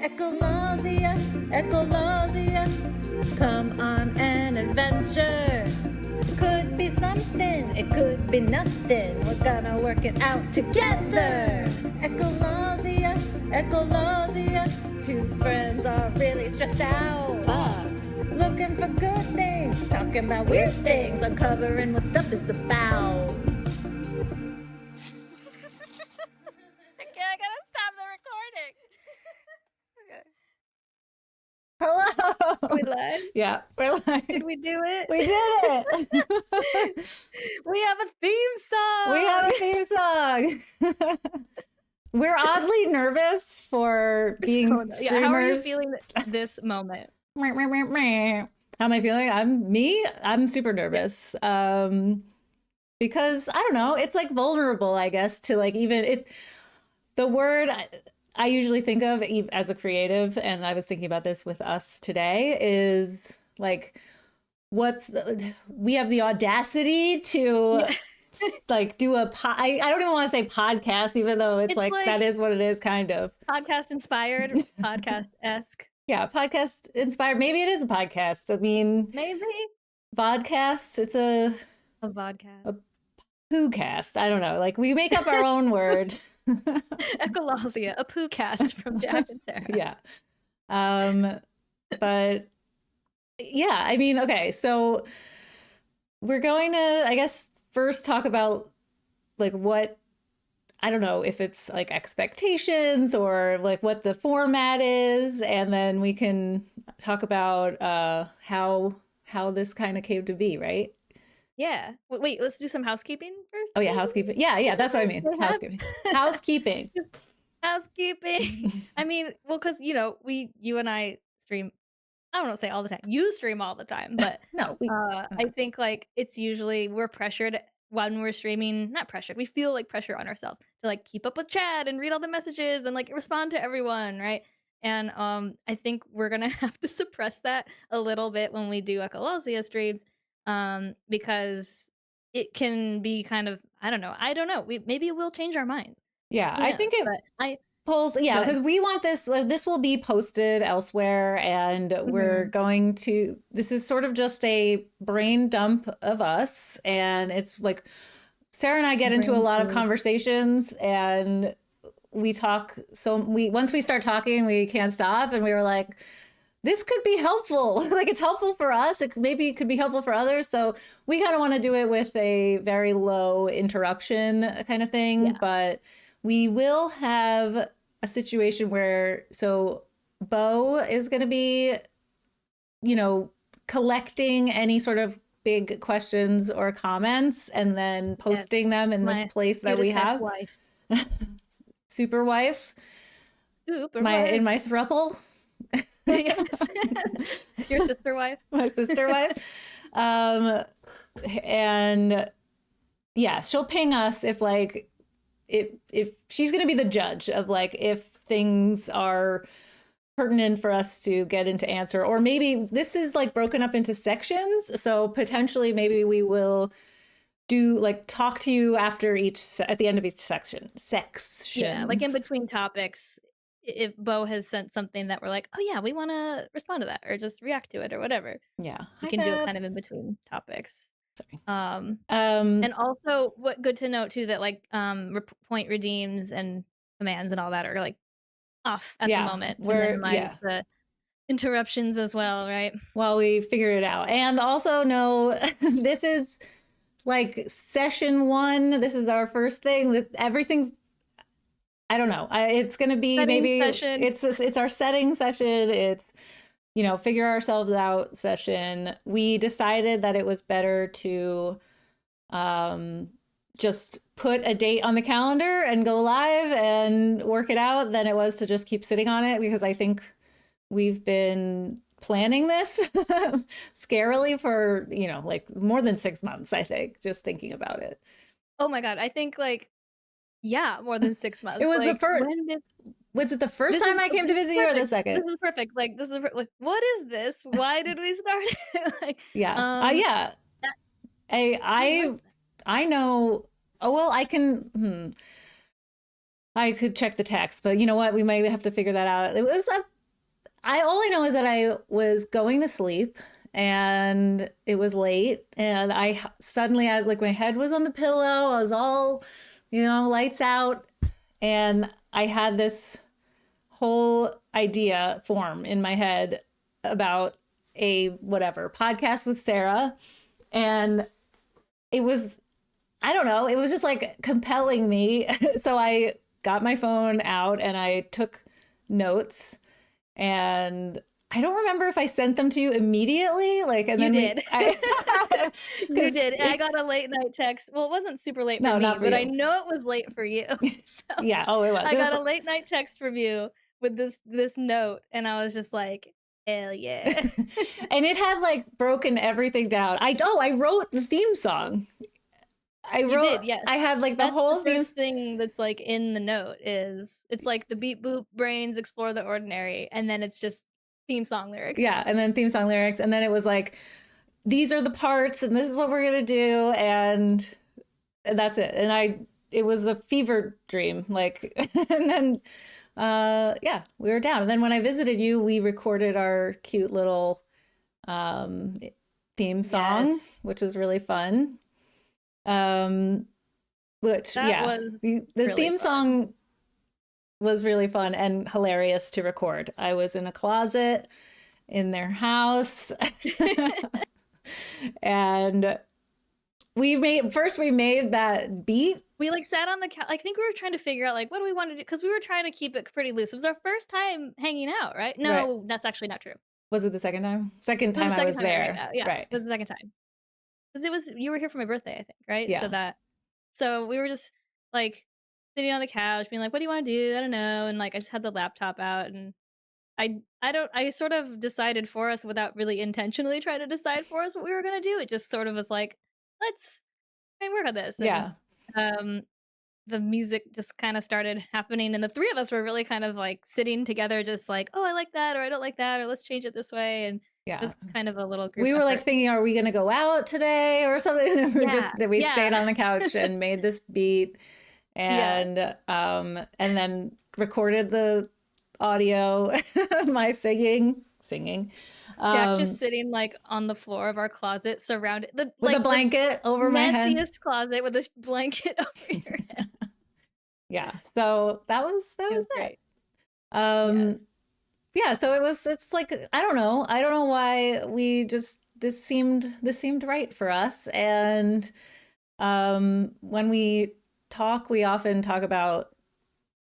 Echololzia, Echololzia, come on an adventure. Could be something, it could be nothing. We're gonna work it out together. Echololzia, Echololzia, two friends are really stressed out. Looking for good things, talking about weird things, uncovering what stuff is about. I gotta stop the recording. Okay. Hello. Are we live? Yeah, we're live. Did we do it? We did it. We have a theme song. We have a theme song. We're oddly nervous for being streamers. Yeah, how are you feeling this moment? How am I feeling? I'm super nervous. Because I don't know, it's like vulnerable, I guess, to like even it. The word I usually think of as a creative, and I was thinking about this with us today, is like, we have the audacity to like do I don't even want to say podcast, even though it's like that is what it is, kind of. Podcast inspired, podcast-esque. Yeah, podcast inspired. Maybe it is a podcast. I mean, maybe. Vodcast, it's a vodcast. A poo-cast. I don't know. Like, we make up our own word. Echololzia, a poo-cast from Jac and Sara. Yeah. But yeah, I mean, okay, so we're going to, I guess, first talk about like what, I don't know if it's like expectations or like what the format is, and then we can talk about how this kind of came to be, right? Yeah. Wait, let's do some housekeeping first. Oh yeah, housekeeping. Yeah, that's what I mean. Housekeeping. Housekeeping. I mean, well, because you and I stream. I don't want to say all the time. You stream all the time, but no, I think like it's usually we're pressured when we're streaming. Not pressured. We feel like pressure on ourselves to like keep up with chat and read all the messages and like respond to everyone, right? And I think we're gonna have to suppress that a little bit when we do Echololzia streams. Because it can be kind of, I don't know. Maybe we'll change our minds. Yeah, I think it pulls. Yeah, because we want this. This will be posted elsewhere, and we're going to. This is sort of just a brain dump of us, and it's like Sara and I get into a lot of conversations, and we talk. So once we start talking, we can't stop, and we were like, this could be helpful. Like, it's helpful for us. Maybe it could be helpful for others. So we kind of want to do it with a very low interruption kind of thing. Yeah. But we will have a situation where, so Bo is going to be, collecting any sort of big questions or comments and then posting them in this place that we have. Wife. Super wife. In my throuple. Yes. Your sister wife. My sister wife. And yeah, she'll ping us if like if she's gonna be the judge of like if things are pertinent for us to get into answer, or maybe this is like broken up into sections, so potentially maybe we will do like talk to you after at the end of each section. Yeah, like in between topics. If Bo has sent something that we're like, oh yeah, we want to respond to that or just react to it or whatever. Yeah, you can do it kind of in between topics. Sorry. And also, good to note too that like point redeems and commands and all that are like off at the moment to minimize the interruptions as well, right? While we figure it out, and also know this is like session 1. This is our first thing. Everything's. I don't know. It's going to be setting session. It's our setting session. It's, figure ourselves out session. We decided that it was better to just put a date on the calendar and go live and work it out than it was to just keep sitting on it, because I think we've been planning this scarily for, like more than 6 months, I think, just thinking about it. Oh my God. I think like, yeah, more than 6 months. It was the first. Was it the first time I came to visit you, or the second? This is perfect. Like, like, what is this? Why did we start it? Like, yeah. I know. Oh well, I can. I could check the text, but you know what? We might have to figure that out. It was all I know is that I was going to sleep and it was late, and I was like, my head was on the pillow. I was all, lights out, and I had this whole idea form in my head about a whatever podcast with Sara, and it was, I don't know, it was just like compelling me. So I got my phone out and I took notes, and I don't remember if I sent them to you immediately. Like, and you then did. You 'cause- did. I got a late night text. Well, it wasn't super late for No, me, not for but you. I know it was late for you. So Yeah. Oh, it was. I got a late night text from you with this note, and I was just like, hell yeah. And it had like broken everything down. I wrote the theme song. You did, yes. I had like the That's whole the first thing that's like in the note is it's like the beep boop brains explore the ordinary, and then it's just theme song lyrics. Yeah, and then theme song lyrics, and then it was like, these are the parts, and this is what we're gonna do, and that's it. And it was a fever dream, like, and then yeah, we were down. And then when I visited you, we recorded our cute little theme song, Yes. which was really fun. Which That yeah, was the really theme fun. song was really fun and hilarious to record. I was in a closet in their house. And we made that beat. We like sat on the couch. I think we were trying to figure out like what do we want to do, because we were trying to keep it pretty loose. It was our first time hanging out, right? No, Right. That's actually not true. Was it the second time? Second time I was there. Yeah, right. it was the second time. Because you were here for my birthday, I think, right? Yeah. So we were just like sitting on the couch, being like, "What do you want to do?" I don't know, and like I just had the laptop out, and I sort of decided for us without really intentionally trying to decide for us what we were gonna do. It just sort of was like, let's try and work on this. And, Yeah. the music just kind of started happening, and the three of us were really kind of like sitting together, just like, oh, I like that, or I don't like that, or let's change it this way. And Yeah. it was kind of a little group We were effort. like thinking, are we going to go out today or something? We stayed on the couch and made this beat, and then recorded the audio, my singing. Jack just sitting like on the floor of our closet, surrounded with a blanket over my head. Messiest closet with a blanket over your head. Yeah, so that was great. Yes. Yeah, so it's like, I don't know why this seemed right for us. And when we talk, we often talk about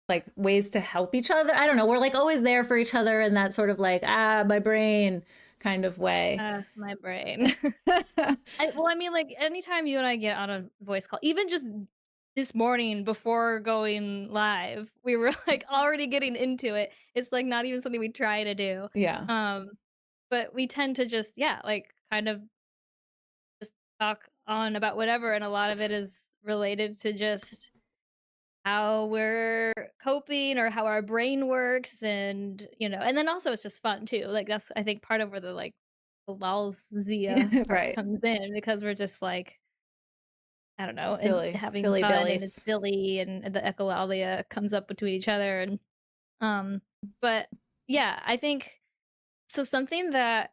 like ways to help each other. I don't know, we're like always there for each other in that sort of like, my brain kind of way. My brain. I mean, like anytime you and I get on a voice call, even just this morning before going live, we were like already getting into it. It's like not even something we try to do. Yeah. But we tend to just, like kind of just talk on about whatever. And a lot of it is related to just how we're coping or how our brain works. And, and then also it's just fun too. Like that's, I think, part of where the Echololzia part comes in, because we're just like, I don't know, silly, and having silly fun billies. and it's silly, and the echolalia comes up between each other. And but yeah, I think so. Something that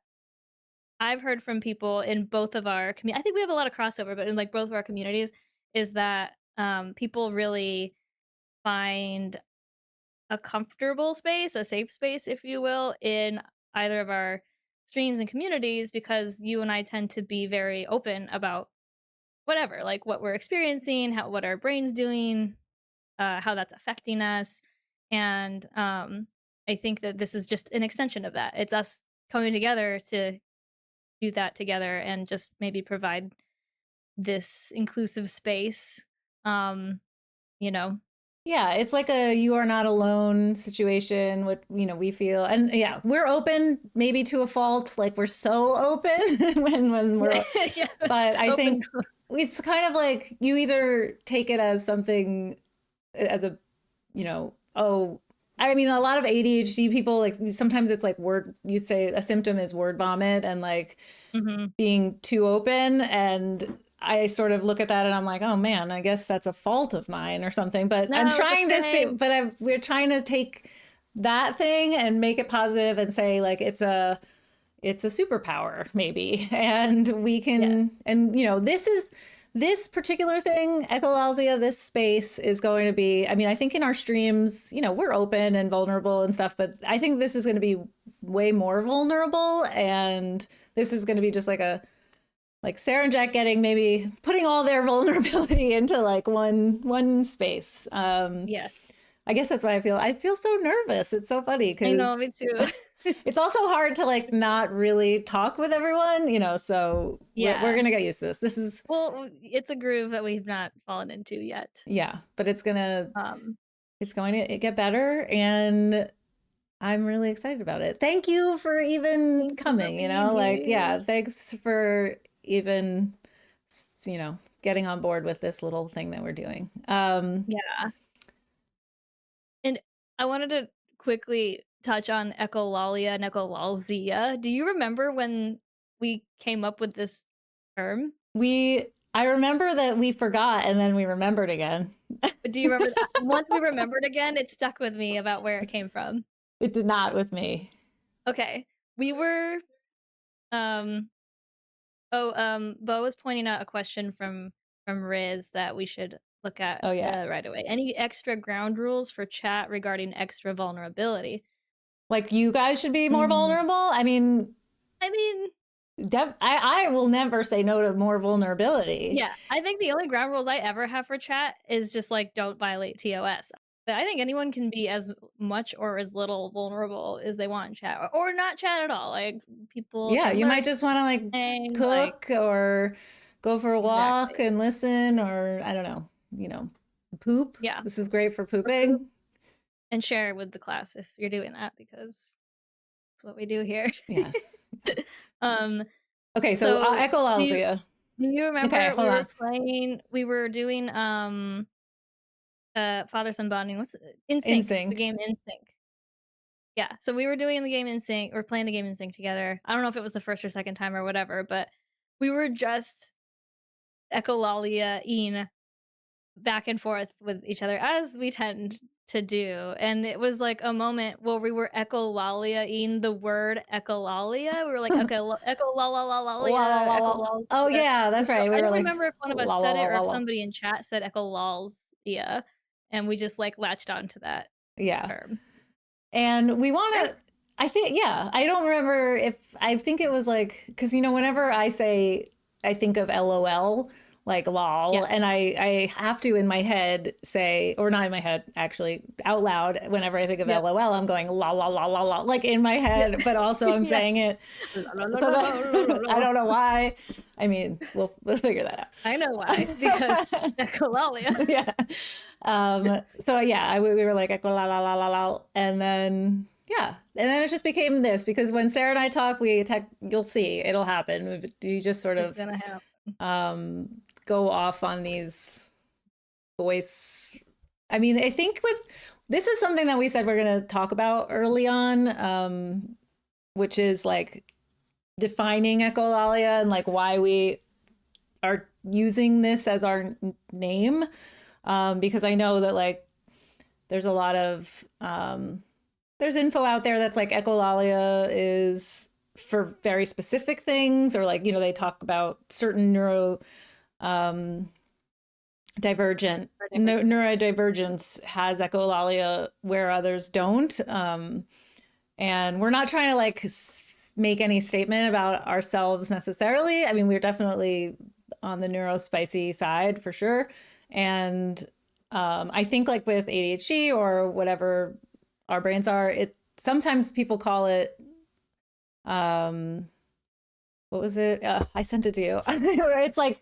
I've heard from people in both of our I think we have a lot of crossover, but in like both of our communities, is that people really find a comfortable space, a safe space, if you will, in either of our streams and communities, because you and I tend to be very open about whatever, like what we're experiencing, what our brain's doing, how that's affecting us. And I think that this is just an extension of that. It's us coming together to do that together and just maybe provide this inclusive space. Yeah, it's like a you are not alone situation. What we feel, and yeah, we're open maybe to a fault. Like we're so open when we're, but I think it's kind of like you either take it as something, as a, I mean, a lot of ADHD people, like sometimes it's like you say a symptom is word vomit and like being too open. And I sort of look at that and I'm like, oh man, I guess that's a fault of mine or something. But I'm No, it's trying the to see, same. but we're trying to take that thing and make it positive and say like it's a superpower maybe, and we Yes. can, and you know, this particular thing, Echololzia, this space is going to be, I mean, I think in our streams, you know, we're open and vulnerable and stuff, but I think this is going to be way more vulnerable, and this is going to be just like Sara and Jac getting, maybe putting all their vulnerability into like one space. Yes. I guess that's why I feel so nervous. It's so funny I know, because me too. it's also hard to like not really talk with everyone, you know, so we're Yeah. gonna get used to this. This is, Well, it's a groove that we've not fallen into yet. yeah, but Um, it's going to get better, and I'm really excited about it. Thank you for even Thank you for coming, you being know, like, here. yeah, thanks for even, you know, getting on board with this little thing that we're doing. Yeah. And I wanted to quickly touch on echolalia and echololzia. Do you remember when we came up with this term? I remember that we forgot and then we remembered again. But do you remember once we remembered again, it stuck with me about where it came from. It did not with me. Okay. We were um Bo was pointing out a question from Riz that we should look at Oh yeah. right away. Any extra ground rules for chat regarding extra vulnerability? Like you guys should be more Mm, vulnerable. I mean, I mean, I will never say no to more vulnerability. yeah, I think the only ground rules I ever have for chat is just like don't violate TOS. But I think anyone can be as much or as little vulnerable as they want in chat, or not chat at all. Like people Yeah, can you learn, might just want to like like cook or go for a walk exactly. and listen, or I don't know, you know, poop. Yeah, This is great for or poop pooping. and share with the class if you're doing that because that's what we do here. Yes. um, Okay, so so do you echololzia. do you Okay, remember hold on. we were doing father son bonding, what's in In sync, the sync. game in sync. Yeah, so we were doing the game in sync, or playing the game in sync together. I don't know if it was the first or second time or whatever, but we were just echolalia-ing back and forth with each other as we tend to do. And it was like a moment where we were echolalia-ing the word echolalia. We were like, La la echolalalia, la la. Oh echololzia. yeah, And that's so right. We I were don't like remember if one of us la la said la it or la if la. somebody in chat said echololzia. And we just like latched onto that Yeah. term. And we want Right? to, I think, yeah, I don't remember if, I think it was like, because, you know, whenever I say, I think of LOL, like lol, Yeah. and I have to in my head say, or not in my head, actually, out loud, whenever I think of Yep. LOL, I'm going la la la la la, like in my Yep. head, but also I'm Yeah. saying it. La, la, la, So la, la, la, that, I la. don't know why. I mean, we'll figure that I know why. Because out. echolalia. Yeah. So yeah, we were like la la la la la, and then yeah, and then it just became this because when Sara and I talk, you'll see it'll happen. We just sort It's of gonna happen. go off on these voice. I mean, I think with this is something that we said we're going to talk about early on, which is like defining echolalia and like why we are using this as our name, because I know that like there's a lot of there's info out there that's like echolalia is for very specific things, or like, you know, they talk about certain neurodivergence has echolalia where others don't, and we're not trying to like make any statement about ourselves necessarily. I mean, we're definitely on the neuro-spicy side for sure, and I think like with ADHD or whatever our brains are, it sometimes people call it um what was it? I sent it to you. It's like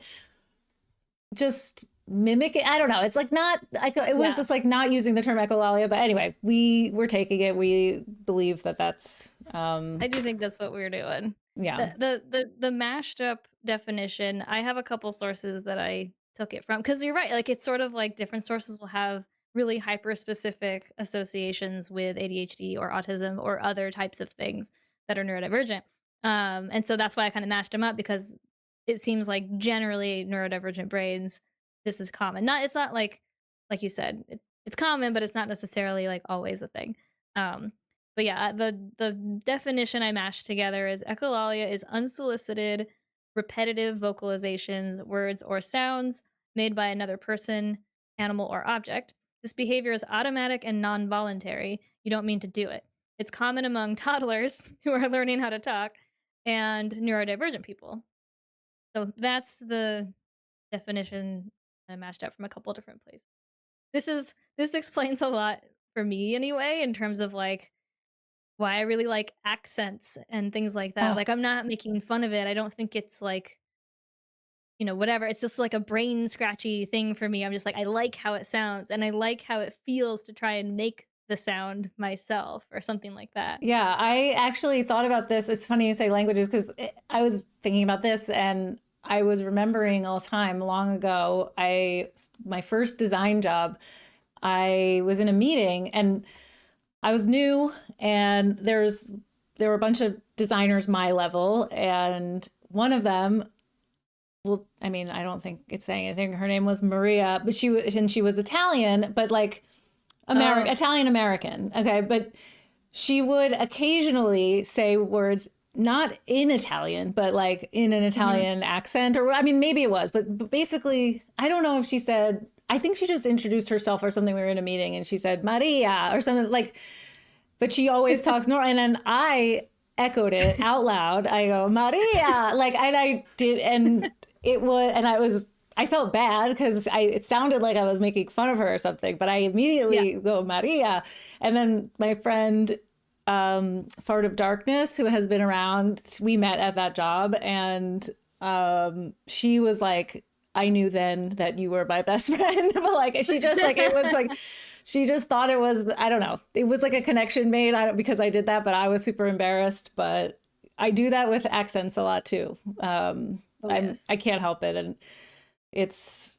just mimic it. I don't know. It's like not. It was Yeah. just like not using the term echolalia. But anyway, we're taking it. We believe that that's. I do think that's what we were doing. Yeah. The mashed up definition, I have a couple sources that I took it from, because you're right, like it's sort of like different sources will have really hyper specific associations with ADHD or autism or other types of things that are neurodivergent. And so that's why I kind of mashed them up, because it seems like generally neurodivergent brains, this is common. It's not like you said, it's common, but it's not necessarily like always a thing. Um, but yeah, the definition I mashed together is echolalia is unsolicited, repetitive vocalizations, words or sounds made by another person, animal, or object. This behavior is automatic and non-voluntary. You don't mean to do it. It's common among toddlers who are learning how to talk and neurodivergent people. So that's the definition I mashed up from a couple different places. This explains a lot for me anyway, in terms of like why I really like accents and things like that. Oh, Like I'm not making fun of it. I don't think it's like, whatever. It's just like a brain scratchy thing for me. I'm just like, I like how it sounds and I like how it feels to try and make the sound myself or something like that. yeah. I actually thought about this. It's funny you say languages because I was thinking about this and I was remembering all the time long ago. My first design job, I was in a meeting and I was new, and there were a bunch of designers my level, and one of them, well, I mean, I don't think it's saying anything. Her name was Maria, but she was Italian, but like Oh, Italian American. Okay, but she would occasionally say words not in Italian, but like in an mhm. Italian accent, or I mean, maybe it was, but basically, I don't know if she said. I think she just introduced herself or something. We were in a meeting, and she said Maria or something like. But she always talks normal, and then I echoed it out loud. I go Maria, like, and I did, and it was, and I felt bad because it sounded like I was making fun of her or something, but I Yeah. immediately go Maria. And then my friend, Fart of Darkness, who has been around, we met at that job, and she was like, I knew then that you were my best friend. But like, she just like, it was like, she just thought it was, I don't know, it was like a connection made because I did that, but I was super embarrassed. But I do that with accents a lot too. Oh I yes. can't help it. And it's,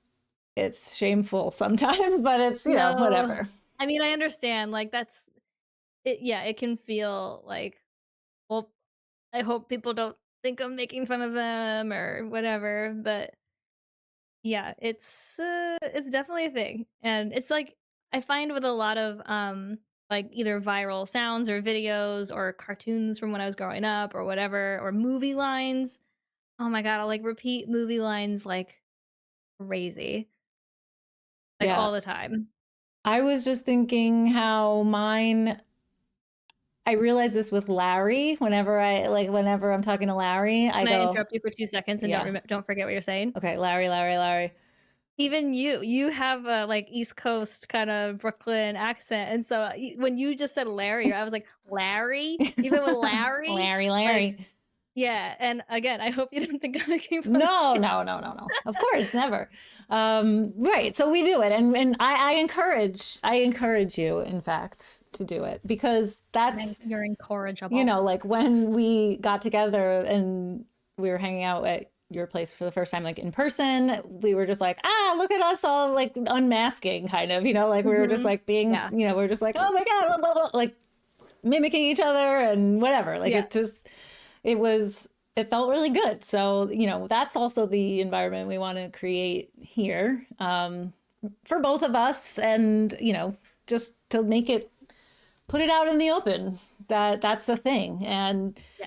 it's shameful sometimes, but it's, No. whatever. I mean, I understand. Like that's it. Yeah, it can feel like, well, I hope people don't think I'm making fun of them or whatever. But yeah, it's definitely a thing, and it's like I find with a lot of like either viral sounds or videos or cartoons from when I was growing up or whatever or movie lines. Oh my god, I'll like repeat movie lines like crazy, like Yeah. all the time. I was just thinking how I realize this with Larry. Whenever I'm talking to Larry, I Can I go, interrupt you for 2 seconds and yeah, don't forget what you're saying? okay, Larry, Larry, Larry. Even you have a like East Coast kind of Brooklyn accent, and so when you just said Larry, I was like Larry, even with Larry, Larry, like Larry. yeah. And again, I hope you didn't think I'm making fun of No, you. no, no, no, no. Of course, never. Right. So we do it, and I encourage you, in fact, to do it because that's You're incorrigible. like when we got together and we were hanging out at your place for the first time, like in person, we were just like, look at us all like unmasking, kind of, like we were just Hmm. like being, Yeah, we are just like, oh my god, blah, blah, blah, like mimicking each other and whatever. Like yeah, it was, it felt really good. So, that's also the environment we want to create here, for both of us, and, just to put it out in the open that that's a thing. And yeah.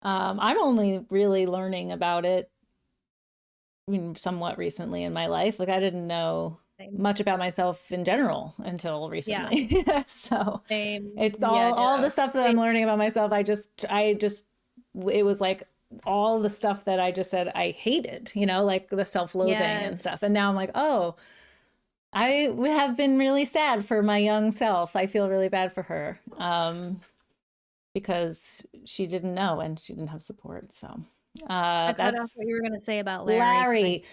I'm only really learning about it, I mean, somewhat recently in my life. Like I didn't know Same. much about myself in general until Yeah, recently. So same. it's Yeah, all the ditto. stuff that Same. I'm learning about myself. I just it was like all the stuff that I just said I hated, like the self-loathing and Yes. stuff. And now I'm like, oh, I have been really sad for my young self. I feel really bad for her, because she didn't know and she didn't have support. So I cut off that's what you were gonna say about Larry because I Larry.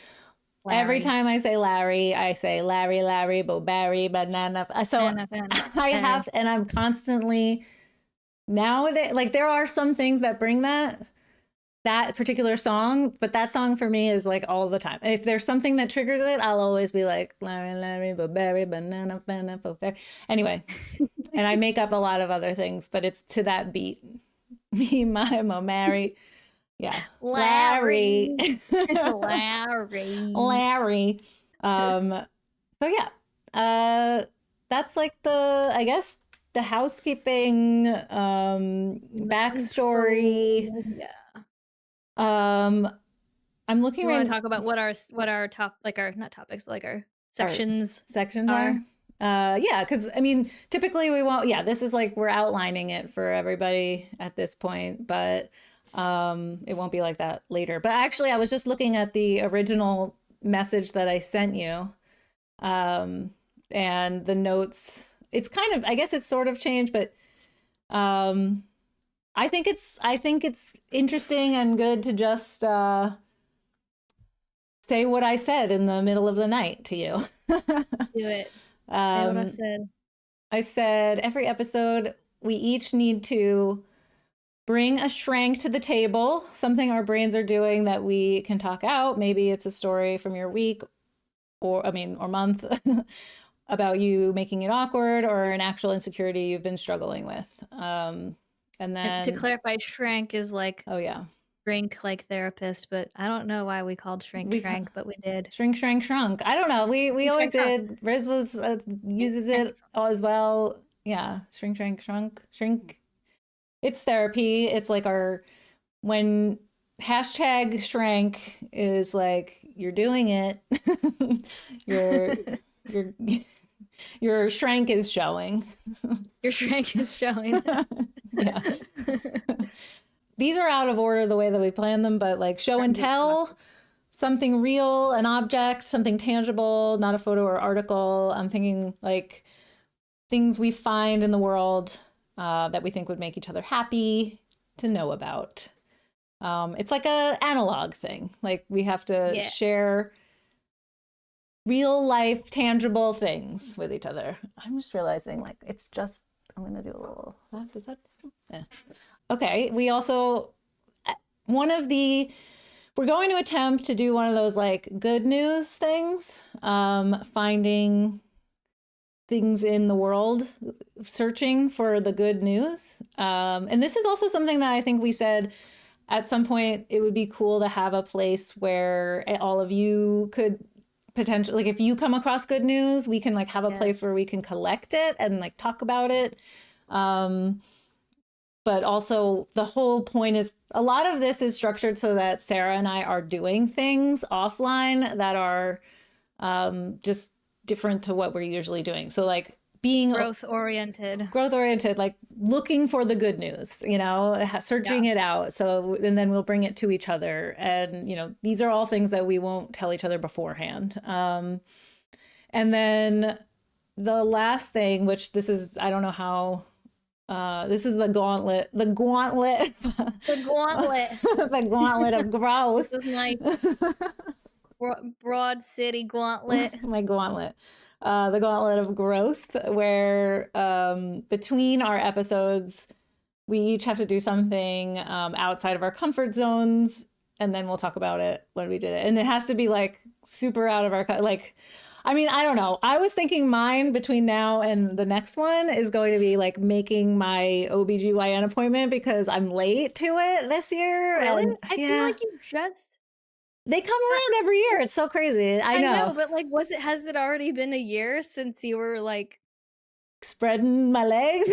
Every Larry. time I say Larry, I say Larry, Larry, Bo Barry, banana. So Fan, fan, I fan. have to, and I'm constantly nowadays, like there are some things that bring that particular song, but that song for me is like all the time. If there's something that triggers it, I'll always be like Larry, Larry, Bo Barry, banana, banana, Bo Barry. Anyway, and I make up a lot of other things, but it's to that beat. Me, my, Mo, Mary. Yeah. Larry. Larry. Larry. Larry. So yeah. That's like I guess the housekeeping backstory. Yeah. I'm looking You right want to now. talk about what our top, like our, not topics, but like our sections Sections are? Yeah, because I mean, typically we won't. Yeah, this is like we're outlining it for everybody at this point, but it won't be like that later. But actually, I was just looking at the original message that I sent you, and the notes. It's kind of, I guess, it's sort of changed, but um, I think it's interesting and good to just say what I said in the middle of the night to you. Do it. Say what I said. I said every episode we each need to bring a shrank to the table, something our brains are doing that we can talk out. Maybe it's a story from your week or month about you making it awkward or an actual insecurity you've been struggling with. And then to clarify, shrank is like, oh yeah, shrink like therapist, but I don't know why we called shrank, but we did. Shrink, shrank, shrunk. I don't know. We always did. Riz was uses it as well. Yeah, shrink, shrank, shrunk, shrink. It's therapy. It's like when hashtag shrank is like you're doing it. your your your shrank is showing. Your shrank is showing. Yeah. These are out of order the way that we planned them, but like show and tell, something real, an object, something tangible, not a photo or article. I'm thinking like things we find in the world that we think would make each other happy to know about. It's like a analog thing. Like we have to share real life, tangible things with each other. I'm just realizing like it's just, I'm going to do a little, does that? Yeah. Okay. We also, we're going to attempt to do one of those like good news things, finding things in the world, searching for the good news. And this is also something that I think we said at some point it would be cool to have a place where all of you could potentially, like if you come across good news, we can like have a place where we can collect it and like talk about it. But also the whole point is a lot of this is structured so that Sara and I are doing things offline that are just different to what we're usually doing. So like being growth oriented, like looking for the good news, you know, searching it out. So, and then we'll bring it to each other. And, you know, these are all things that we won't tell each other beforehand. And then the last thing, which this is, I don't know how, this is the gauntlet, the gauntlet of growth. This is my broad city gauntlet. My gauntlet. The gauntlet of growth, where between our episodes, we each have to do something outside of our comfort zones, and then we'll talk about it when we did it. And it has to be like super out of our, like, I mean, I don't know. I was thinking mine between now and the next one is going to be like making my OBGYN appointment because I'm late to it this year. Really? And, I feel like you just... They come around every year. It's so crazy. I know, but like, has it already been a year since you were like spreading my legs?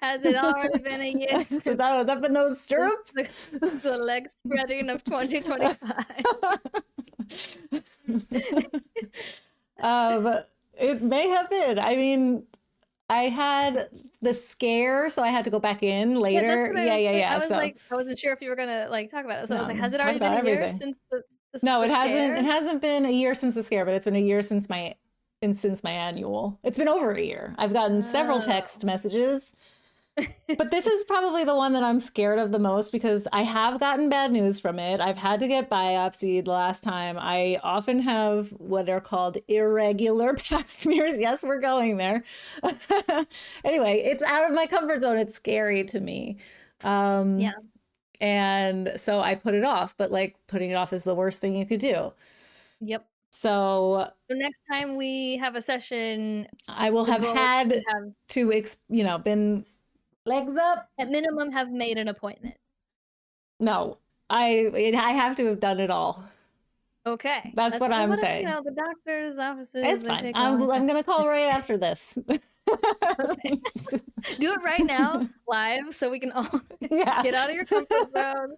Has it already been a year since I was up in those stirrups? The leg spreading of 2025. It may have been. I mean, I had the scare, so I had to go back in later. Yeah. I was like, I wasn't sure if you were gonna like talk about it. So I was like, has it already been a year since the No, it hasn't. Scare? It hasn't been a year since the scare, but it's been a year since my annual. It's been over a year. I've gotten several text messages. But this is probably the one that I'm scared of the most because I have gotten bad news from it. I've had to get biopsied the last time. I often have what are called irregular pap smears. Yes, we're going there. Anyway, it's out of my comfort zone. It's scary to me. And so I put it off, but like putting it off is the worst thing you could do. Yep. So next time we have a session, I will have had to, been Legs up. At minimum, have made an appointment. No, I have to have done it all. Okay. That's what I'm saying. The doctor's offices, It's they fine. take a I'm long time. gonna call right after this. Okay. Do it right now, live, so we can all get out of your comfort zone.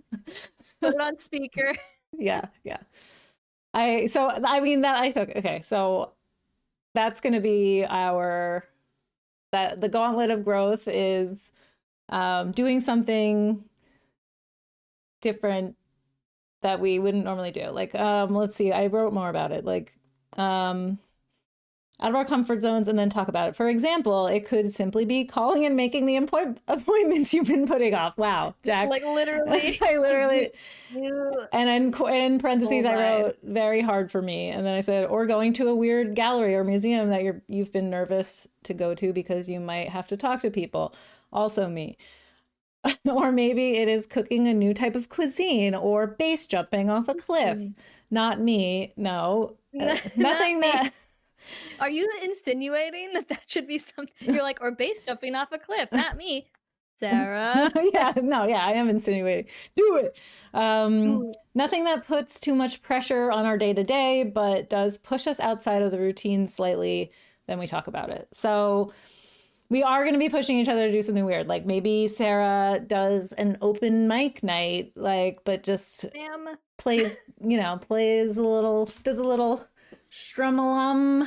Put it on speaker. Yeah. I think okay, so that's gonna be the gauntlet of growth is doing something different that we wouldn't normally do. Like, let's see, I wrote more about it. Like, out of our comfort zones and then talk about it. For example, it could simply be calling and making the appointments you've been putting off. Wow, Jac. Like literally. I literally. And in parentheses, I wrote very hard for me. And then I said, or going to a weird gallery or museum that you've been nervous to go to because you might have to talk to people. Also me. Or maybe it is cooking a new type of cuisine or base jumping off a cliff. Not me. No. Nothing that. Are you insinuating that should be something? You're like, or base jumping off a cliff? Not me, Sarah. I am insinuating. Do it. Nothing that puts too much pressure on our day to day, but does push us outside of the routine slightly. Then we talk about it. So we are going to be pushing each other to do something weird. Like maybe Sarah does an open mic night, but just plays a little, does a little strumalum.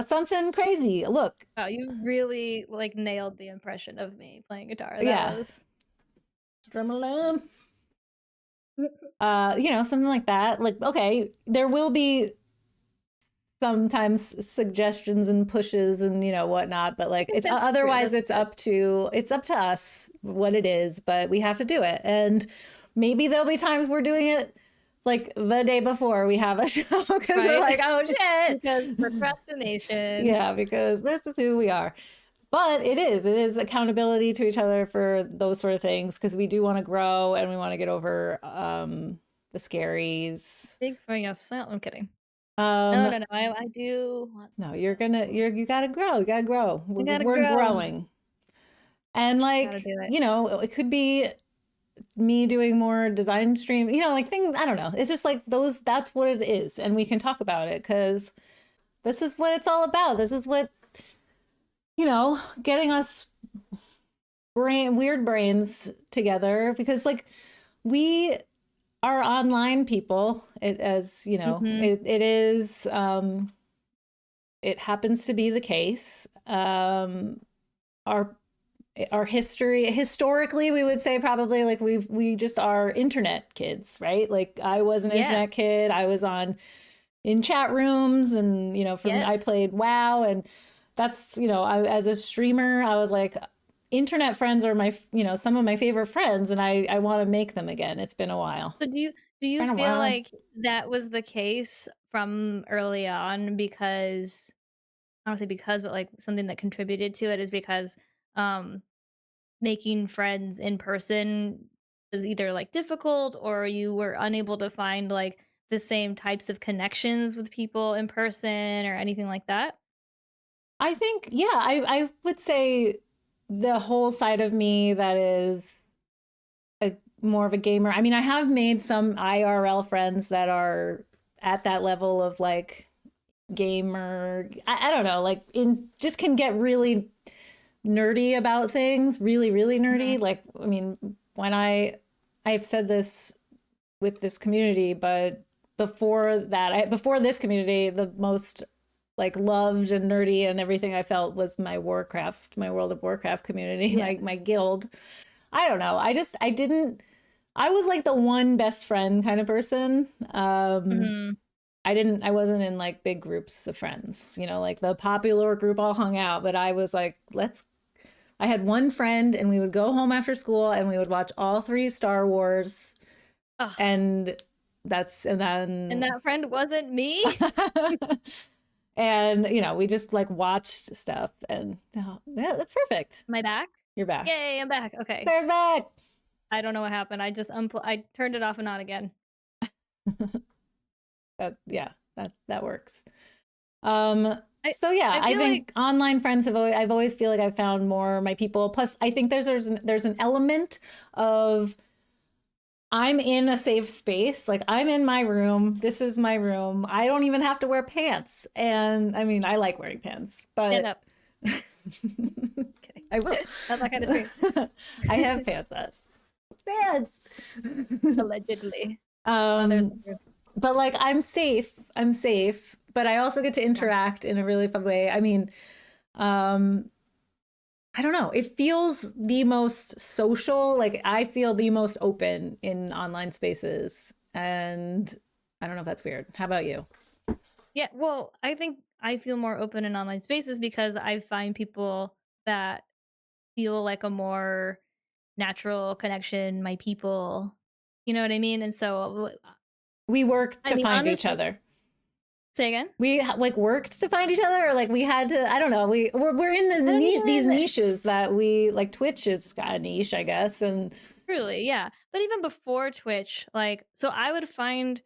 Something crazy. Look. Oh, you really nailed the impression of me playing guitar. That was strumalum. Something like that. Like, okay, there will be sometimes suggestions and pushes and whatnot, but it's otherwise it's up to us what it is, but we have to do it. And maybe there'll be times we're doing it the day before we have a show because we're like, oh shit, because procrastination. Yeah, because this is who we are. But it is accountability to each other for those sort of things because we do want to grow and we want to get over the scaries. Big for yourself. I'm kidding. No. I do. No, you gotta grow. You gotta grow. We're growing. And it could be me doing more design stream, things, I don't know. It's just that's what it is. And we can talk about it because this is what it's all about. This is what, getting us weird brains together because we are online people. It is, it happens to be the case. Our history, historically, we would say probably we just are internet kids, right? I was an internet kid. I was in chat rooms and, I played WoW and that's, as a streamer, I was like, internet friends are my, some of my favorite friends and I want to make them again. It's been a while. So do you feel like that was the case from early on because, I don't say because, but something that contributed to it is because, making friends in person is either difficult or you were unable to find the same types of connections with people in person or anything like that? I think, I would say the whole side of me that is more of a gamer. I mean, I have made some IRL friends that are at that level of gamer. I don't know, just can get really nerdy about things, really, really nerdy. I mean, when I've said this with this community, but before this community, the most loved and nerdy and everything I felt was my World of Warcraft community, my guild. I don't know. I was the one best friend kind of person. I wasn't in big groups of friends, the popular group all hung out, but I was I had one friend and we would go home after school and we would watch all 3 Star Wars. Ugh. And that friend wasn't me. And we just watched stuff and that's perfect. Am I back? You're back. Yay, I'm back. Okay. Sarah's back. I don't know what happened. I just I turned it off and on again. That works. So yeah, I I feel like think online friends I've always feel like I've found more my people. Plus, I think there's an element of I'm in a safe space. Like I'm in my room. This is my room. I don't even have to wear pants. And I mean, I like wearing pants, stand but up. Kidding. I will. Not that kind of scream. I have pants on. Pants. Allegedly. There's um, the proof. but like I'm safe. I'm safe, but I also get to Yeah. interact in a really fun way. I mean, um, I don't know. It feels the most social. Like I feel the most open in online spaces. And I don't know if that's weird. How about you? Yeah, well, I think I feel more open in online spaces because I find people that feel like a more natural connection, my people. You know what I mean? And so, We worked I to mean, find each honestly, other. say again? We like worked to find each other, or like we had to. I don't know. We're in the I don't these even niches that we like. Twitch is a niche, I guess, and truly, yeah. But even before Twitch, like, so I would find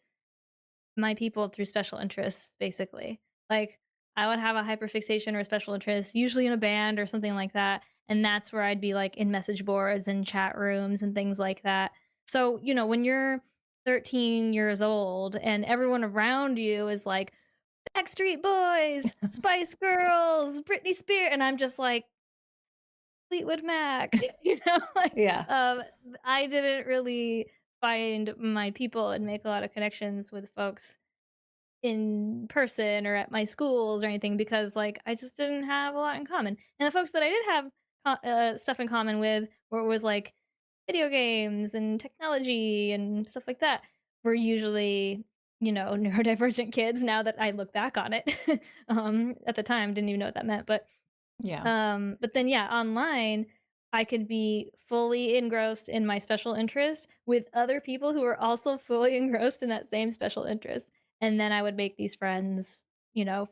my people through special interests, basically. Like, I would have a hyperfixation or a special interest, usually in a band or something like that. And that's where I'd be like in message boards and chat rooms and things like that. So, when you're 13 years old and everyone around you is like Backstreet Boys, Spice Girls, Britney Spears, and I'm just like Fleetwood Mac, like, yeah, um, I didn't really find my people and make a lot of connections with folks in person or at my schools or anything because like I just didn't have a lot in common. And the folks that I did have stuff in common with, where it was like video games and technology and stuff like that, were usually neurodivergent kids. Now that I look back on it, at the time didn't even know what that meant, yeah, but then yeah, online I could be fully engrossed in my special interest with other people who are also fully engrossed in that same special interest. And then I would make these friends,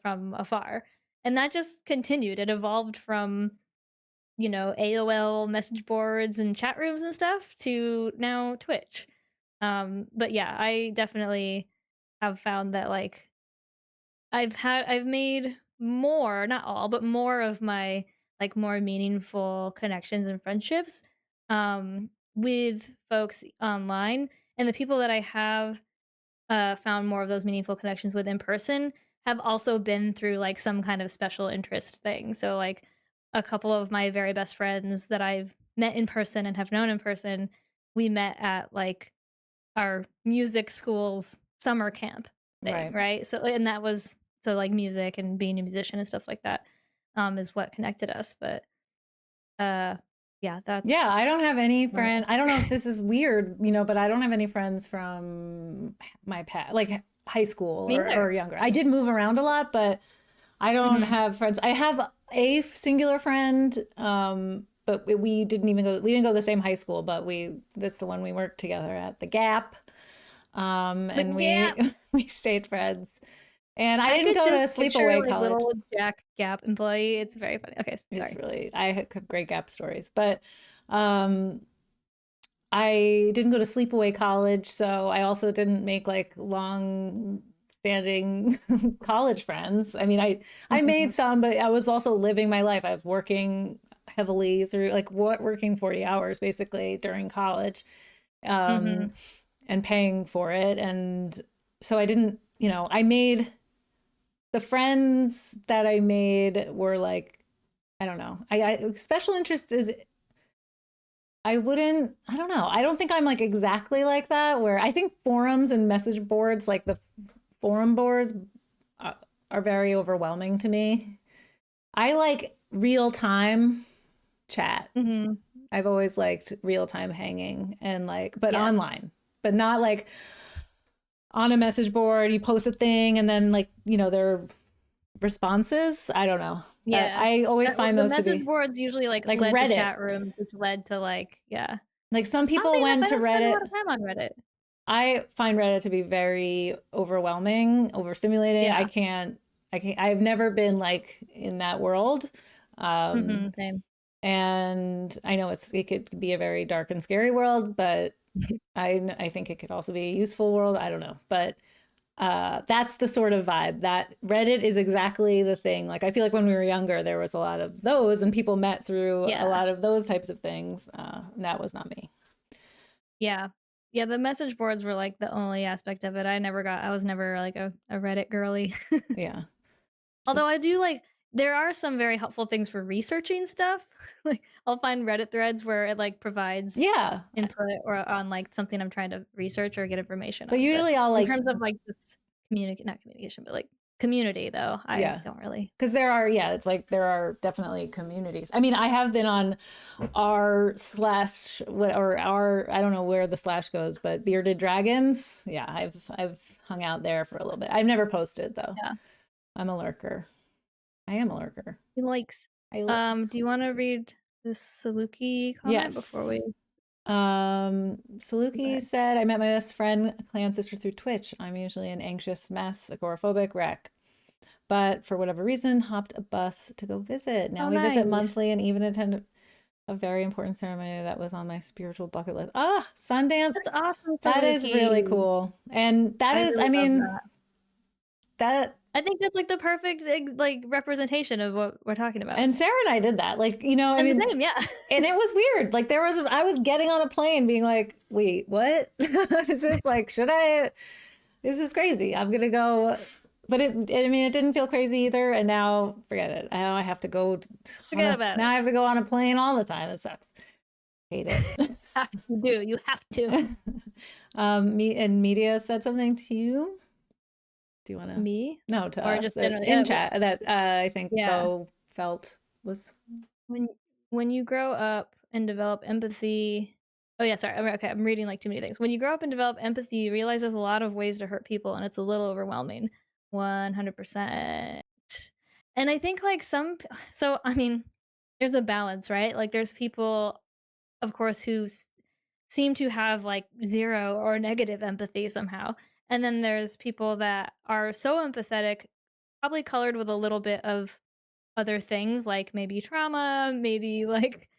from afar. And that just continued. It evolved from, AOL message boards and chat rooms and stuff to now Twitch. But yeah, I definitely have found that like I've made more, not all, but more of my like more meaningful connections and friendships with folks online, and the people that I have found more of those meaningful connections with in person have also been through like some kind of special interest thing. So like a couple of my very best friends that I've met in person and have known in person, we met at like our music school's summer camp thing, right. right? So and that was so like music and being a musician and stuff like that is what connected us. But uh yeah, Yeah, that's I don't have any what friend. I don't know if this is weird, but I don't have any friends from my past, like high school me either. or younger. I did move around a lot, but I don't Hmm. have friends. I have a singular friend, but we didn't go to the same high school, but that's the one we worked together at the Gap. The And we Gap. we stayed friends. And I I didn't could go to just picture sleepaway like college. little Jack Gap employee. It's very funny. Okay, It's sorry. really I have great Gap stories, but um I didn't go to sleepaway college, so I also didn't make like long standing college friends. I mean, I Hmm. made some, but I was also living my life. I was working heavily through like working 40 hours basically during college. Hmm. Um and paying for it, and so I didn't, I made the friends that I made were like I don't know. I special interest is I don't know. I don't think I'm like exactly like that, where I think forums and message boards, like the forum boards, are very overwhelming to me. I like real time chat. Hmm. I've always liked real time hanging and like, but Yes. online, but not like on a message board. You post a thing and then like, their responses. I don't know. That Yeah. I always find The those to message be boards usually like like led to Reddit. chat rooms, which led to like, yeah. Like some people Oddly enough, went I to don't spend a lot Reddit. of time on Reddit. I find Reddit to be very overwhelming, overstimulating. Yeah. I've never been like in that world. Um, Mhm, same. and I know it could be a very dark and scary world, but I think it could also be a useful world. I don't know. But That's the sort of vibe that Reddit is exactly the thing. Like, I feel like when we were younger, there was a lot of those and people met through a lot of those types of things. That was not me. Yeah. Yeah, the message boards were like the only aspect of it. I was never like a Reddit girly. Yeah. Although I do like, there are some very helpful things for researching stuff. Like, I'll find Reddit threads where it like provides input or on like something I'm trying to research or get information on. But usually I'll like, in terms of like this not communication, but like community though, I don't really. Because there are, it's like there are definitely communities. I mean, I have been on r/, or our, I don't know where the slash goes, but Bearded Dragons. Yeah, I've hung out there for a little bit. I've never posted though. Yeah. I'm a lurker. I am a lurker. He likes. Do you want to read this Saluki comment before we? Saluki said, I met my best friend, clan sister through Twitch. I'm usually an anxious mess, agoraphobic wreck, but for whatever reason, hopped a bus to go visit. Now we visit monthly and even attend a very important ceremony that was on my spiritual bucket list. Ah, Sundance. That's awesome. Saluki. That is really cool. And that is, really, I mean, that I think that's like the perfect like representation of what we're talking about. And Sarah and I did that. Like, you know, I mean, same, yeah. And it was weird. Like I was getting on a plane being like, wait, what? Is this like, this is crazy. I'm going to go. But it didn't feel crazy either. And now forget it. Now I have to go. Forget about it. Now I have to go on a plane all the time. It sucks. Hate it. You have to. Media said something to you. Do you want to? Me? No, to or us. Just in chat that I think Bo felt was. When you grow up and develop empathy. Oh yeah, sorry. Okay, I'm reading like too many things. When you grow up and develop empathy, you realize there's a lot of ways to hurt people, and it's a little overwhelming. 100%. And I think like so I mean, there's a balance, right? Like there's people, of course, who seem to have like zero or negative empathy somehow. And then there's people that are so empathetic, probably colored with a little bit of other things, like maybe trauma, maybe like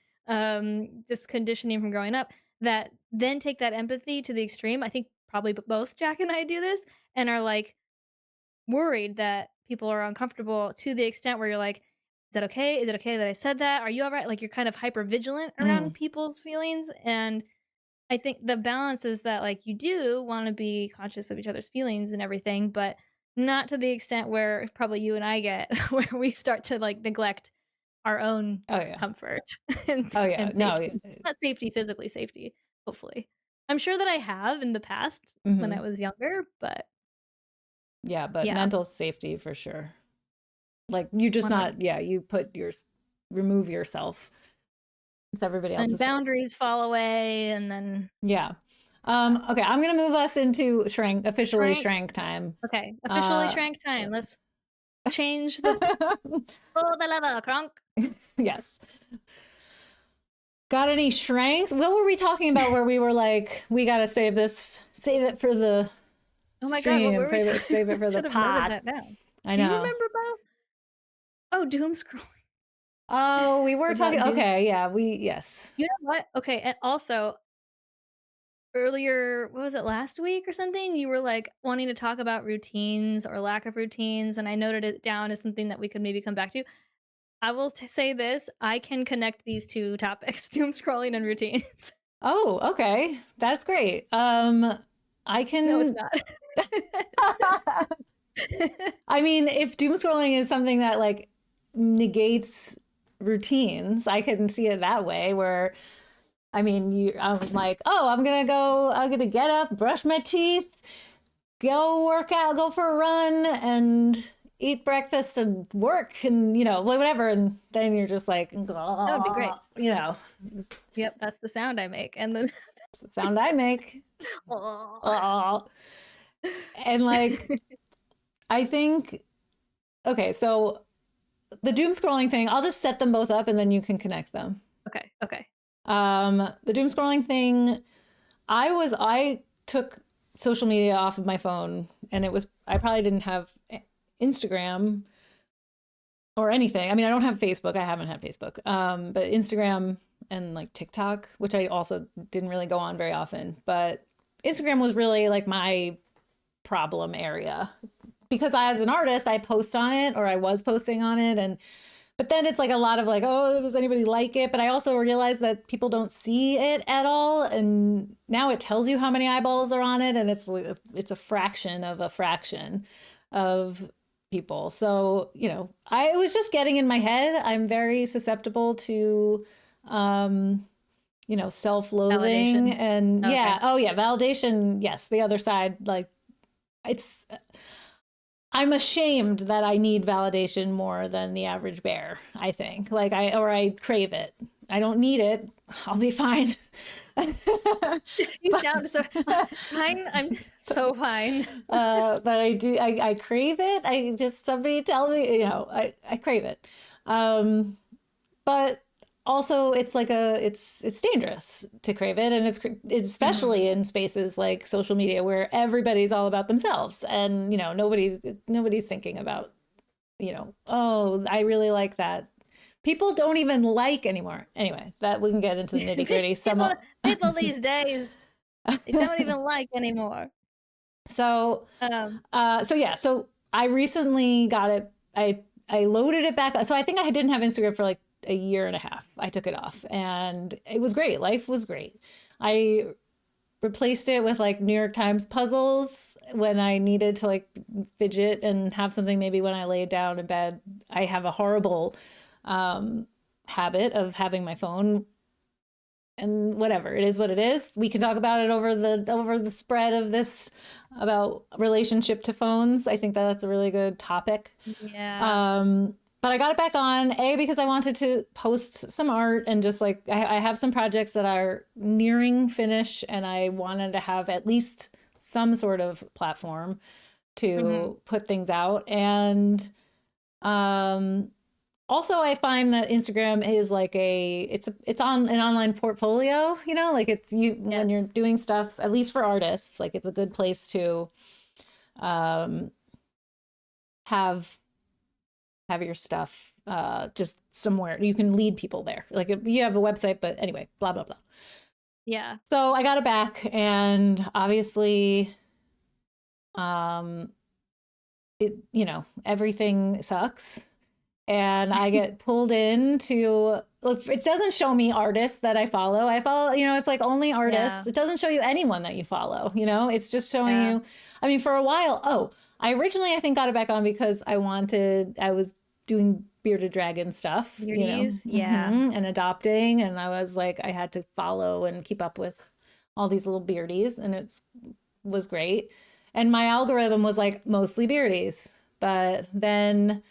just conditioning from growing up, that then take that empathy to the extreme. I think probably both Jack and I do this and are like worried that people are uncomfortable to the extent where you're like, is that okay? Is it okay that I said that? Are you all right? Like you're kind of hyper vigilant around people's feelings. And I think the balance is that like you do want to be conscious of each other's feelings and everything, but not to the extent where probably you and I get, where we start to like neglect our own comfort and safety. Not safety, physically safety, hopefully. I'm sure that I have in the past when I was younger, but mental safety for sure. Like you just 100. You remove yourself. It's everybody else's. And boundaries fall away, and then okay, I'm gonna move us into officially shrank time. Okay, officially shrank time. Let's change the the level, Kronk. Yes. Got any shranks? What were we talking about? Where we were like, we gotta save it for the. Oh my god! What were we save it for the pod. That down. I know. Do you remember, Bo? Oh, doom scrolling. Oh, we were talking. Okay, yeah, yes. You know what? Okay, and also earlier, what was it, last week or something? You were like wanting to talk about routines or lack of routines, and I noted it down as something that we could maybe come back to. I will say this: I can connect these two topics: doom scrolling and routines. Oh, okay, that's great. I can. No, it's not. I mean, if doom scrolling is something that like negates routines, I can see it that way where I'm like, oh, I'm gonna get up, brush my teeth, go work out, go for a run and eat breakfast and work and whatever, and then you're just like, that would be great. Yep, that's the sound I make. And then that's the sound I make. And like I think so the doom scrolling thing, I'll just set them both up and then you can connect them. Okay. The doom scrolling thing, I took social media off of my phone, and I probably didn't have Instagram or anything. I mean, I don't have Facebook. I haven't had Facebook. But Instagram and like TikTok, which I also didn't really go on very often, but Instagram was really like my problem area because as an artist, I post on it, or I was posting on it, and but then it's like a lot of like, oh, does anybody like it? But I also realize that people don't see it at all, and now it tells you how many eyeballs are on it, and it's a fraction of people. So, you know, I was just getting in my head. I'm very susceptible to you know, self-loathing Validation. and Okay. yeah, oh yeah, validation. Yes, the other side, like it's I'm ashamed that I need validation more than the average bear, I think. Like I crave it. I don't need it. I'll be fine. You sound so it's fine. I'm so fine. But I crave it. I just Somebody tell me, you know, I crave it. But also it's like it's dangerous to crave it, and it's especially in spaces like social media where everybody's all about themselves, and you know nobody's thinking about, you know, oh, I really like that. People don't even like anymore. Anyway, that we can get into the nitty gritty. People these days, they don't even like anymore. So yeah, so I recently got it. I loaded it back. So I think I didn't have Instagram for like a year and a half. I took it off, and it was great. Life was great. I replaced it with like New York Times puzzles when I needed to like fidget and have something. Maybe when I lay down in bed, I have a horrible habit of having my phone, and whatever, it is what it is. We can talk about it over the spread of this about relationship to phones. I think that's a really good topic. Yeah. But I got it back on, because I wanted to post some art, and just like I have some projects that are nearing finish, and I wanted to have at least some sort of platform to put things out. And also I find that Instagram is like it's on an online portfolio, you know, like it's you when you're doing stuff, at least for artists, like it's a good place to have your stuff just somewhere. You can lead people there. Like if you have a website, but anyway, blah blah blah. Yeah. So I got it back, and obviously it, you know, everything sucks, and I get pulled into, look, it doesn't show me artists that I follow. You know, it's like only artists. It doesn't show you anyone that you follow, you know, it's just showing you, I mean, for a while, I originally, I think, got it back on because I was doing bearded dragon stuff, Beardies, you know, and adopting. And I was like, I had to follow and keep up with all these little beardies, and it was great. And my algorithm was like mostly beardies, but then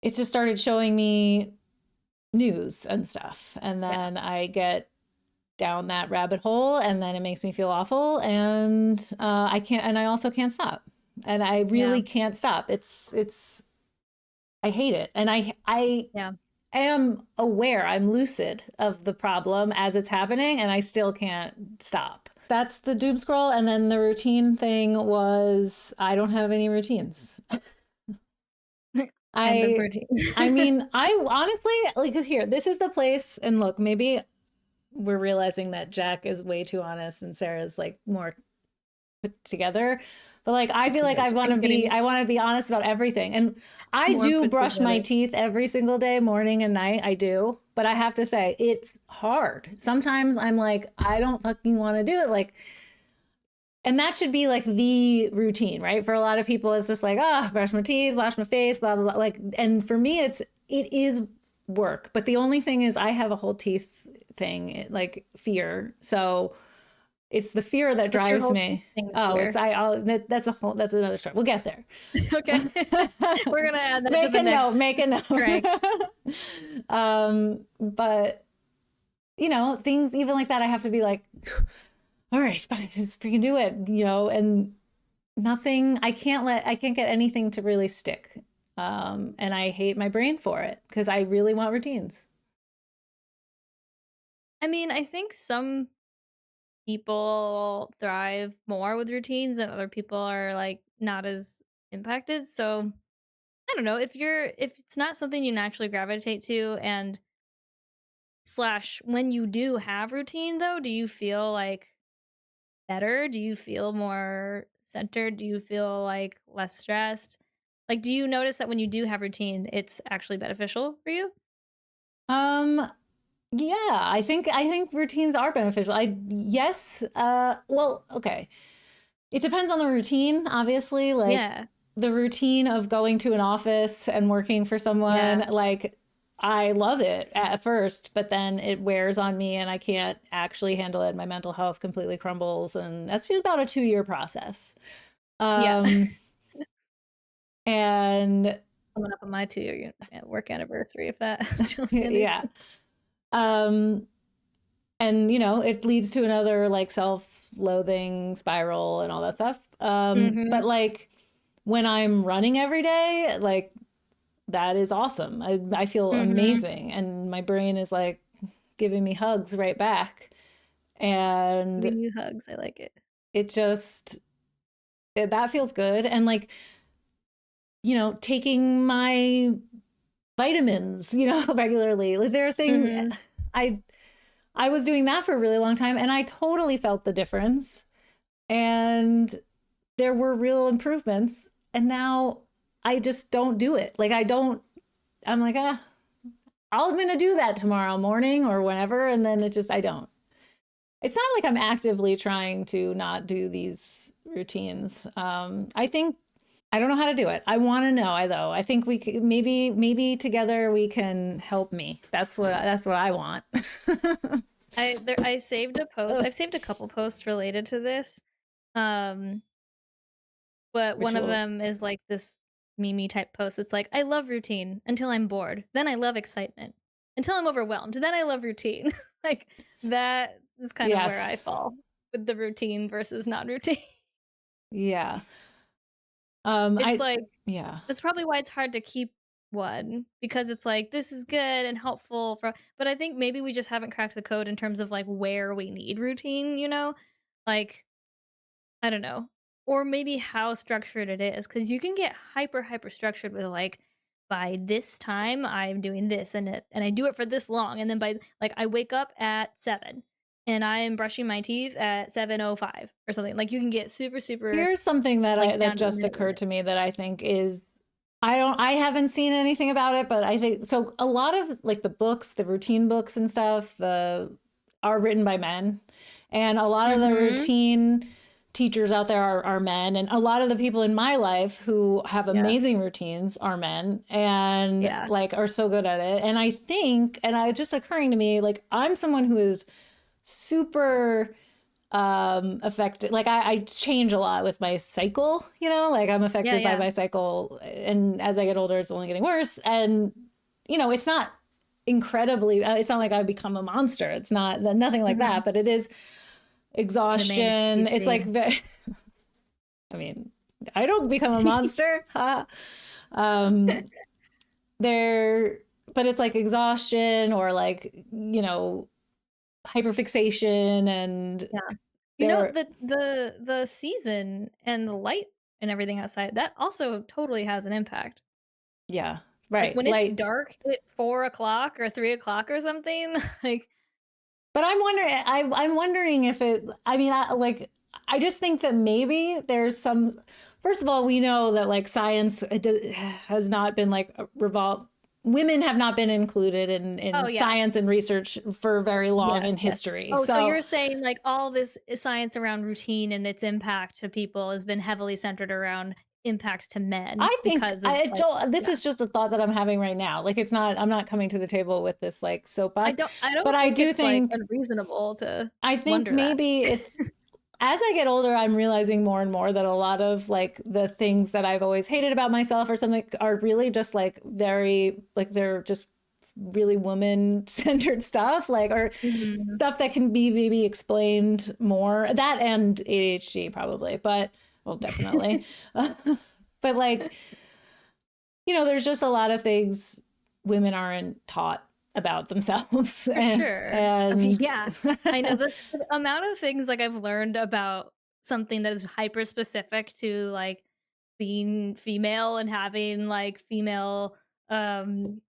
it just started showing me news and stuff. And then I get down that rabbit hole, and then it makes me feel awful. And I also can't stop. And I really can't stop. I hate it. And I am aware, I'm lucid of the problem as it's happening, and I still can't stop. That's the doom scroll. And then the routine thing was, I don't have any routines. I mean, I honestly, like, cause here, this is the place, and look, maybe we're realizing that Jac is way too honest and Sarah's like more put together. But like, I feel like I want to be honest about everything. And I do brush my teeth every single day, morning and night. I do. But I have to say, it's hard. Sometimes I'm like, I don't fucking want to do it. Like, and that should be like the routine, right? For a lot of people, it's just like, brush my teeth, wash my face, blah, blah, blah. Like, and for me, it is work. But the only thing is I have a whole teeth thing, like fear. So it's the fear that drives me. That's another story. We'll get there. Okay. We're going to add that to the next. Make a note. But you know, things even like that, I have to be like, all right, fine, just freaking do it, you know, and I can't get anything to really stick. And I hate my brain for it because I really want routines. I mean, I think some people thrive more with routines and other people are like not as impacted. So I don't know, if it's not something you naturally gravitate to, and / when you do have routine though, do you feel like better? Do you feel more centered? Do you feel like less stressed? Like, do you notice that when you do have routine, it's actually beneficial for you? Um, yeah, I think routines are beneficial. Yes, well, okay. It depends on the routine, obviously. Like Yeah. the routine of going to an office and working for someone, Yeah. like I love it at first, but then it wears on me and I can't actually handle it. My mental health completely crumbles, and that's about a 2-year process. Yeah. Um, and Coming up on my 2-year work anniversary, if that tells you yeah. anything. Um, and it leads to another like self-loathing spiral and all that stuff. But Mhm. like when I'm running every day, like that is awesome. I feel Mhm. amazing, and my brain is like giving me hugs right back. And Giving you hugs. I like it. it just that feels good. And like taking my vitamins, regularly. Like there are things Mhm. I I was doing that for a really long time, and I totally felt the difference. And there were real improvements. And now I just don't do it. Like I'm like, I'm going to do that tomorrow morning or whenever. And then I don't. It's not like I'm actively trying to not do these routines. I think I don't know how to do it. I want to know, though. I think maybe together we can help me. That's what I want. I saved a post. I've saved a couple posts related to this. Um, but one Which of will them is like this meme type post. It's like, I love routine until I'm bored. Then I love excitement until I'm overwhelmed. Then I love routine. Like that is kind of where I yes. fall with the routine versus not routine. Yeah. It's I like yeah. that's probably why it's hard to keep one because it's like this is good and helpful for but I think maybe we just haven't cracked the code in terms of like where we need routine, you know? Like I don't know. Or maybe how structured it is cuz you can get hyper structured with like by this time I'm doing this and I do it for this long and then by like I wake up at 7 and I am brushing my teeth at 7:05 or something. Like you can get super Here's something like that down to the just minute. occurred to me that I think is I haven't seen anything about it, but I think so a lot of like the books, the routine books and stuff, the are written by men. And a lot of the Mhm. routine teachers out there are men, and a lot of the people in my life who have Yeah. amazing routines are men and Yeah. like are so good at it. And I think and I just occurring to me like I'm someone who is super affected, like I change a lot with my cycle, like I'm Yeah, affected by yeah. my cycle, and as I get older it's only getting worse. And it's not incredibly it's not like I become a monster, it's not nothing like Mhm. that, but it is Remains to be exhaustion. It's like seen. I mean, I don't become a monster. um there but it's like exhaustion or like hyperfixation. And Yeah. You know, there the season and the light and everything outside, that also totally has an impact. yeah, Like, right, when it's light. dark at 4 o'clock or 3 o'clock or something, like But I'm wondering if it. I mean, I just think that maybe there's some. First of all, we know that like science has not been like revolved. Women have not been included oh, in yeah. science and research for very long Yes, in yes. history. Oh, so So you're saying, like, all this science around routine and its impact to people has been heavily centered around impacts to men I think because of, like this yeah. is just a thought that I'm having right now. Like it's not. I'm not coming to the table with this like soapbox, I but don't I think do it's, like, think. unreasonable to I think wonder that. maybe it's as I get older, I'm realizing more and more that a lot of like the things that I've always hated about myself or something are really just like very like they're just really woman centered stuff, like or Mhm. stuff that can be maybe explained more. That and ADHD probably, but well, definitely. But like there's just a lot of things women aren't taught about themselves. For sure. And Yeah. I know the amount of things, like, I've learned about something that is hyper specific to, like, being female and having, like, female, um,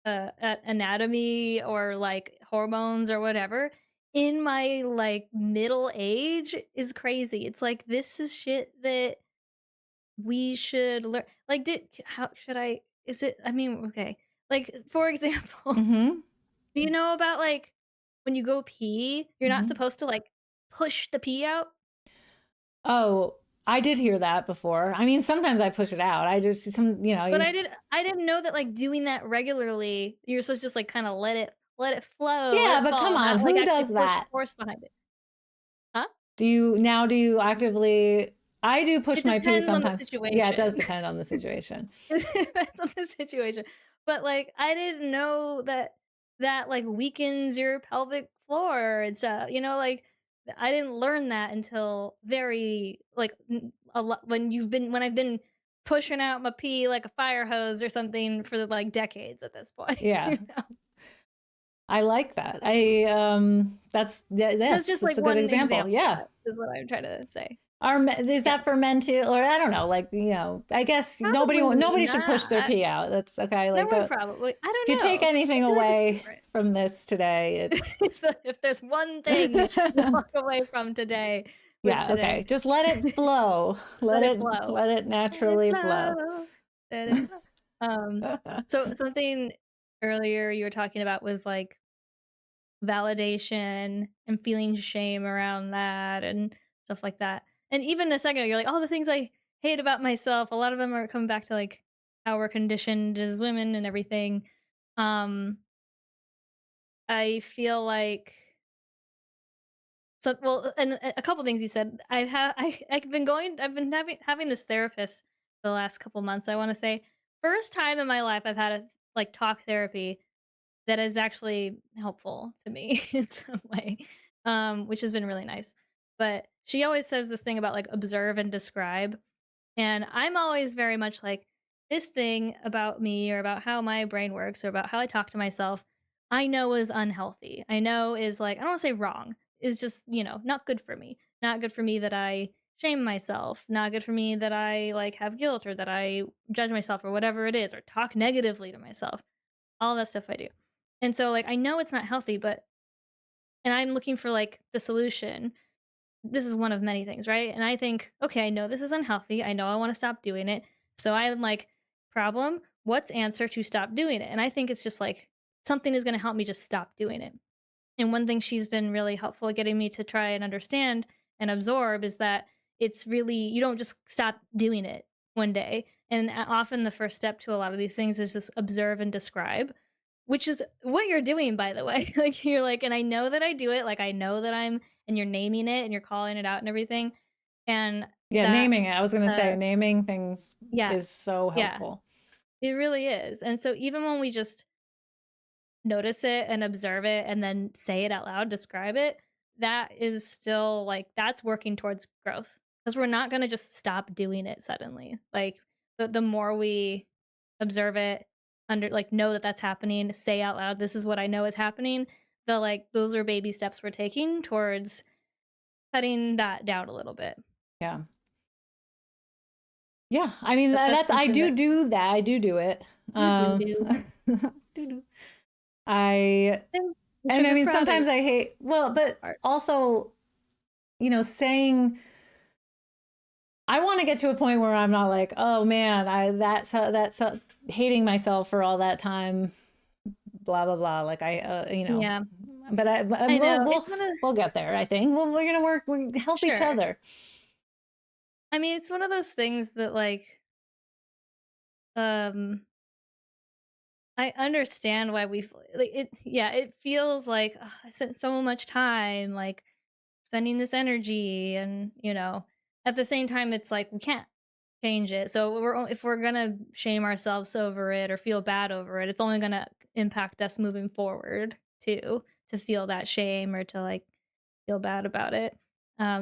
anatomy or, like, hormones or whatever in my like middle age is crazy. It's like this is shit that we should learn. Like, how should I? Is it? I mean, okay. Like, for example, Mm-hmm. do you know about like when you go pee, you're not Mm-hmm. supposed to like push the pee out? Oh, I did hear that before. I mean, sometimes I push it out. I just But I didn't know that like doing that regularly, you're supposed to just like kind of let it flow, let yeah, it but come fall, on, not like who actually does push that? force behind it. Huh? Do you actively? I do push It my pee depends on the sometimes. Yeah, it does situation. depend on the situation. It depends on the situation. But like I didn't know that that like weakens your pelvic floor and stuff. You know, like I didn't learn that until very like a lot when I've been pushing out my pee like a fire hose or something for like decades at this point. Yeah, You know? I like that. That's That's yes, just that's like a good one example. example of Yeah. that is what I'm trying to say. Is Yeah. that for men too, or I don't know? Like I guess Probably nobody should push their not. pee out. That's okay. No Like one don't probably. I if you don't take know. I anything feel like it's away different. from this today, it's If there's one thing to walk away from today with yeah, today, okay. Just let it flow. let it flow. Let it Let it naturally flow. flow. Let it flow. So something earlier you were talking about with like validation and feeling shame around that and stuff like that. And even a second ago, you're like, all the things I hate about myself, a lot of them are coming back to like how we're conditioned as women and everything. Um, I feel like so well, and a couple things you said. I've been having this therapist the last couple months, I wanna say. First time in my life I've had a like talk therapy that is actually helpful to me in some way, which has been really nice. But she always says this thing about like observe and describe. And I'm always very much like this thing about me or about how my brain works or about how I talk to myself, I know is unhealthy. I know is like, I don't want to say wrong, is just, not good for me. Not good for me that I shame myself. Not good for me that I like have guilt or that I judge myself or whatever it is or talk negatively to myself. All that stuff I do. And so like I know it's not healthy, but and I'm looking for like the solution. This is one of many things, right? And I think, okay, I know this is unhealthy. I know I want to stop doing it. So I'm like, problem, what's answer to stop doing it? And I think it's just like something is going to help me just stop doing it. And one thing she's been really helpful at getting me to try and understand and absorb is that it's really, you don't just stop doing it one day. And often the first step to a lot of these things is just observe and describe, which is what you're doing, by the way. Like, you're like, and I know that I do it. Like, I know that and you're naming it and you're calling it out and everything. And Yeah, that, naming it. I was gonna uh, say naming things yeah, is so yeah, helpful. it really is. And so even when we just notice it and observe it and then say it out loud, describe it, that is still like that's working towards growth because we're not going to just stop doing it suddenly. Like the more we observe it, under like know that that's happening, say out loud, this is what I know is happening. The like those are baby steps we're taking towards cutting that down a little bit. Yeah. Yeah, I mean That's that's I something that do that. I do it. you do Um do. do. I I and should I be mean proud of you. sometimes I hate well, but Part. also, saying I want to get to a point where I'm not like, oh man, that's hating myself for all that time, blah blah blah. Like Yeah, but I know. we'll It's one of we'll get there. I think we're gonna we help each sure. other. I mean, it's one of those things that like um I understand why like it yeah, it feels like "Ugh, I spent so much time like spending this energy and, at the same time it's like we can't change it. So if we're going to shame ourselves over it or feel bad over it, it's only going to impact us moving forward too to feel that shame or to like feel bad about it.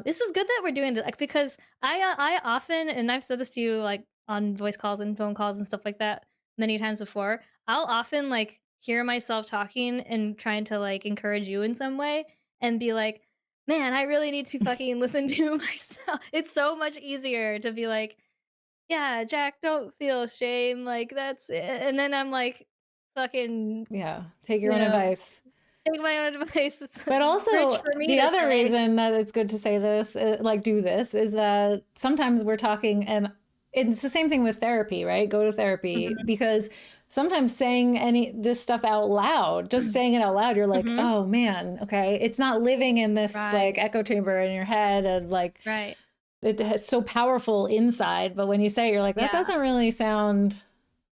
This is good that we're doing this like, because I often, and I've said this to you like on voice calls and phone calls and stuff like that many times before. I'll often like hear myself talking and trying to like encourage you in some way and be like, man, I really need to fucking listen to myself. It's so much easier to be like, yeah, Jack, don't feel shame. Like that's it. And then I'm like, fucking, Yeah, take your you own know, advice. take my own advice. It's But rich also, for me the to other say. reason that it's good to say this, like do this, is that sometimes we're talking, and it's the same thing with therapy, right? Go to therapy Mhm. because sometimes saying any this stuff out loud, just saying it out loud, you're like, Mhm. oh man, okay, it's not living in this like Right. echo chamber in your head, and like Right. it's so powerful inside. But when you say it, you're like, that Yeah. doesn't really sound,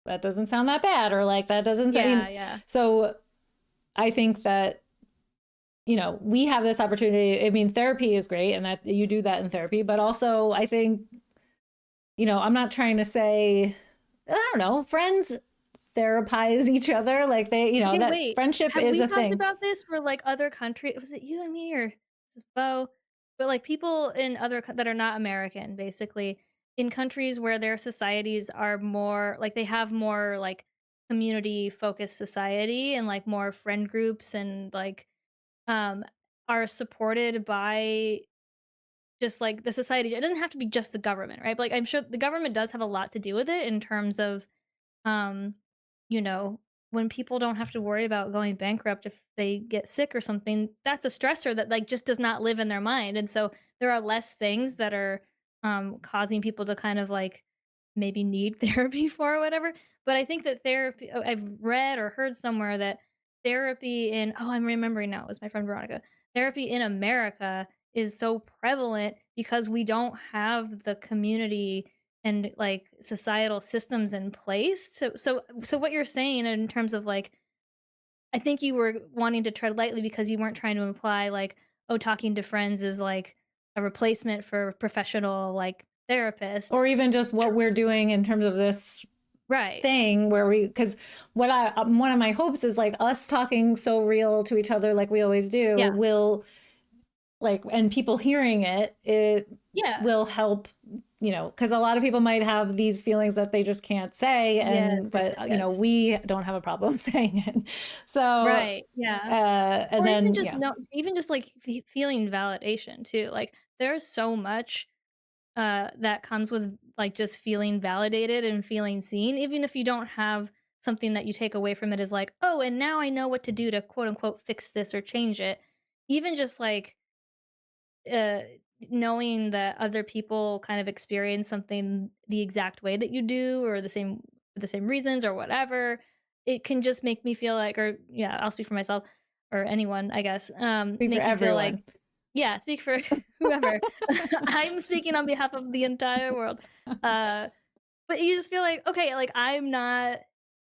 that doesn't sound that bad, or like that doesn't. I Yeah. mean, Yeah. so I think that we have this opportunity. I mean, therapy is great and that you do that in therapy, but also I think, I'm not trying to say, I don't know, friends therapize each other. Like Okay, that wait. friendship Have is we a talked thing. about this for, like, other country was it you and me or this is Bo? But, like, people in other that are not American, basically, in countries where their societies are more like, they have more, like, community-focused society and, like, more friend groups and, like, um, are supported by just, like, the society. It doesn't have to be just the government, right? But, like, I'm sure the government does have a lot to do with it in terms of um, you know, when people don't have to worry about going bankrupt if they get sick or something, that's a stressor that like just does not live in their mind. And so there are less things that are causing people to kind of like maybe need therapy for or whatever. But I think that therapy I've read or heard somewhere that therapy in I'm remembering now, it was my friend Veronica. Therapy in America is so prevalent because we don't have the community and like societal systems in place. So what you're saying in terms of like I think you were wanting to tread lightly because you weren't trying to imply like, oh, talking to friends is like a replacement for professional like therapist. Or even just what we're doing in terms of this Right. thing where because what I one of my hopes is like us talking so real to each other like we always do Yeah. will like, and people hearing it Yeah. will help, because a lot of people might have these feelings that they just can't say, Yes, and yes, but yes, yes. we don't have a problem saying it. So Right. Yeah. and Or even then just no even just like feeling validation too. Like there's so much that comes with like just feeling validated and feeling seen, even if you don't have something that you take away from it is like, oh, and now I know what to do to quote unquote fix this or change it. Even just like uh, knowing that other people kind of experience something the exact way that you do, or for the same reasons or whatever, it can just make me feel like, or yeah, I'll speak for myself or anyone, I guess, speak for make you feel like everyone. yeah, speak for whoever. I'm speaking on behalf of the entire world. Uh, but you just feel like, okay, like I'm not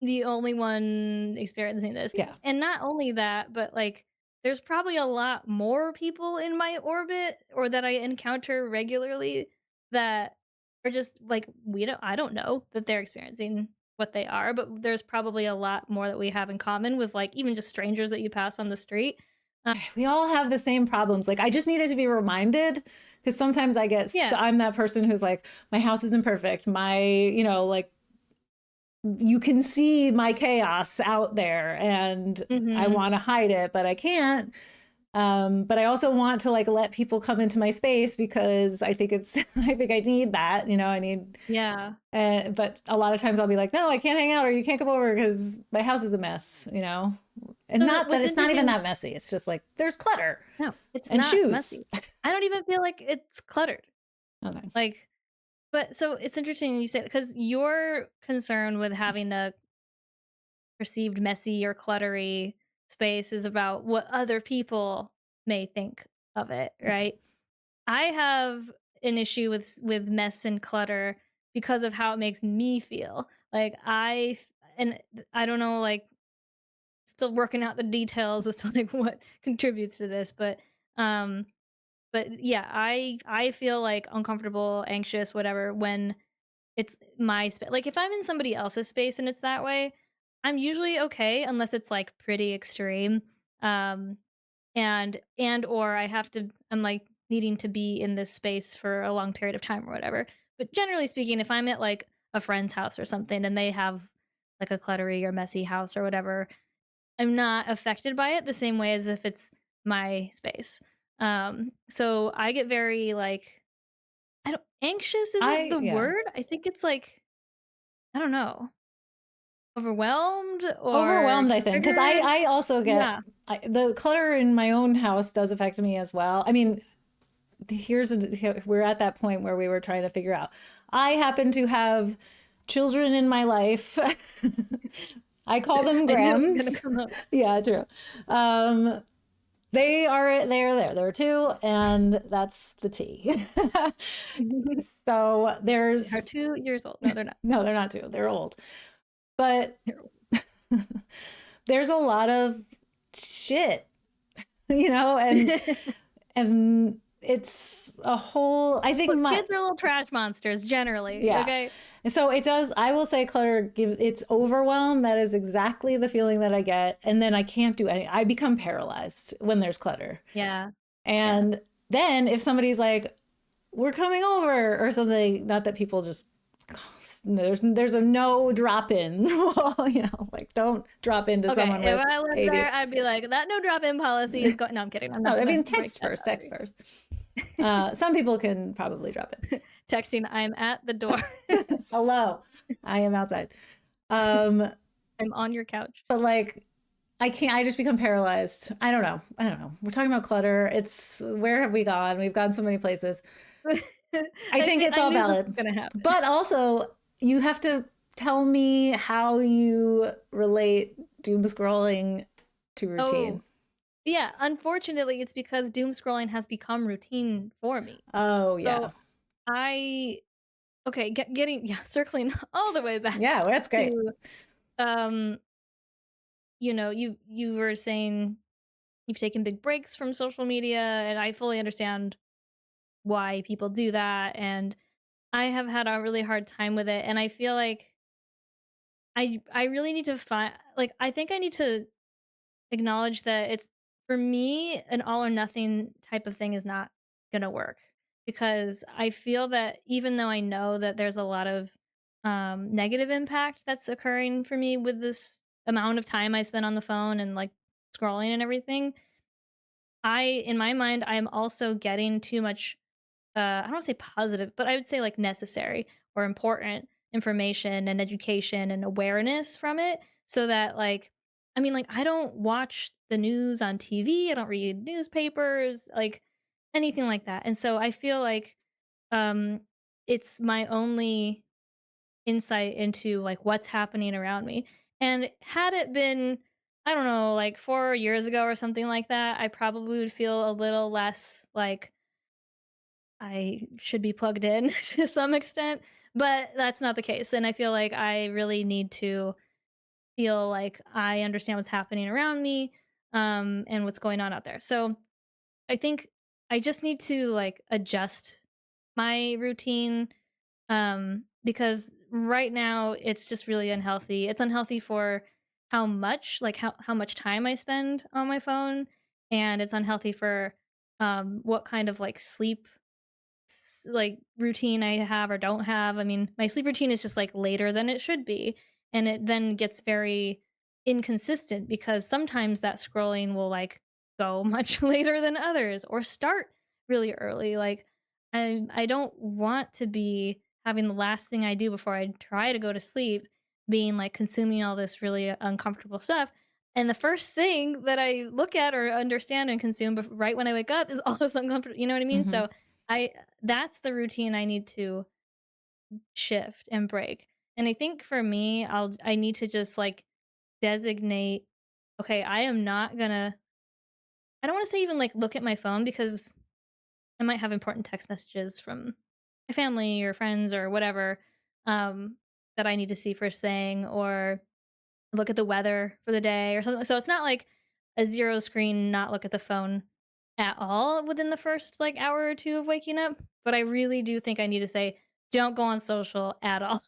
the only one experiencing this. Yeah. And not only that, but like there's probably a lot more people in my orbit or that I encounter regularly that are just like I don't know that they're experiencing what they are, but there's probably a lot more that we have in common with like even just strangers that you pass on the street. We all have the same problems. Like I just needed to be reminded, because sometimes Yeah. I'm that person who's like, my house isn't perfect, my like you can see my chaos out there, and I Mhm. want to hide it but I can't. But I also want to like let people come into my space because I think it's I think I need that, I need. Yeah. But a lot of times I'll be like, no, I can't hang out, or you can't come over because my house is a mess. And So it not that was it's not even interesting. that messy, it's just like there's clutter No, it's and not shoes. messy. I don't even feel like it's cluttered. Okay. Like, but so it's interesting you said because your concern with having a perceived messy or cluttery space is about what other people may think of it, right? I have an issue with mess and clutter because of how it makes me feel. Like and I don't know, like still working out the details as to like what contributes to this, um but yeah, I feel like uncomfortable, anxious, whatever when it's my space. Like if I'm in somebody else's space and it's that way, I'm usually okay unless it's like pretty extreme. Um and or I'm like needing to be in this space for a long period of time or whatever. But generally speaking, if I'm at like a friend's house or something and they have like a cluttery or messy house or whatever, I'm not affected by it the same way as if it's my space. So I get very like I don't anxious isn't I the Yeah. word. I think it's like I don't know, overwhelmed or Overwhelmed, I just think, because triggered. I also get, Yeah. the clutter in my own house does affect me as well. I mean, we're at that point where we were trying to figure out. I happen to have children in my life. I call them I knew it was gonna Grams. come up. Yeah, true. They're there. There are two, and that's the T. So They are there's 2 years old. No, they're not. no, they're not two. They're old. But They're old. there's a lot of shit, and it's a whole, I think Look, kids are little trash monsters generally. yeah. Okay. And so it does, I will say clutter it's overwhelm. That is exactly the feeling that I get. And then I can't do any, I become paralyzed when there's clutter. Yeah. And then if somebody's like, we're coming over or something, not that people just, there's a no drop in. Like don't drop into someone if with I lived ADHD. there, I'd be like, that no drop in policy is going. No, I'm kidding. No, I mean text first. Some people can probably drop in. Texting, I'm at the door. Hello, I am outside. I'm on your couch. But like, I just become paralyzed. I don't know. We're talking about clutter. Where have we gone? We've gone so many places. I think it's all valid. But also, you have to tell me how you relate doom scrolling to routine. Oh, yeah, unfortunately, it's because doom scrolling has become routine for me. Oh, yeah. So circling all the way back. Yeah, well, that's great. You were saying you've taken big breaks from social media, and I fully understand why people do that, and I have had a really hard time with it, and I feel like I really need to I think I need to acknowledge that it's, for me, an all or nothing type of thing is not gonna work, because I feel that even though I know that there's a lot of negative impact that's occurring for me with this amount of time I spend on the phone and like scrolling and everything, in my mind, I'm also getting too much, I don't want to say positive, but I would say like necessary or important information and education and awareness from it. So that I don't watch the news on TV, I don't read newspapers, like anything like that. And so I feel like um it's my only insight into like what's happening around me. And had it been, I don't know, like 4 years ago or something like that, I probably would feel a little less like I should be plugged in to some extent, but that's not the case. And I feel like I really need to feel like I understand what's happening around me, and what's going on out there. So I think I just need to like adjust my routine, because right now it's just really unhealthy. It's unhealthy for how much time I spend on my phone, and it's unhealthy for what kind of like sleep routine I have or don't have. I mean, my sleep routine is just like later than it should be, and it then gets very inconsistent because sometimes that scrolling will like go much later than others or start really early. Like I don't want to be having the last thing I do before I try to go to sleep being like consuming all this really uncomfortable stuff. And the first thing that I look at or understand and consume right when I wake up is all this uncomfortable. You know what I mean? Mm-hmm. So I that's the routine I need to shift and break. And I think for me, I need to just like designate, okay, I don't want to say even like look at my phone, because I might have important text messages from my family or friends or whatever, that I need to see first thing, or look at the weather for the day or something. So it's not like a zero screen, not look at the phone at all within the first like hour or two of waking up. But I really do think I need to say, don't go on social at all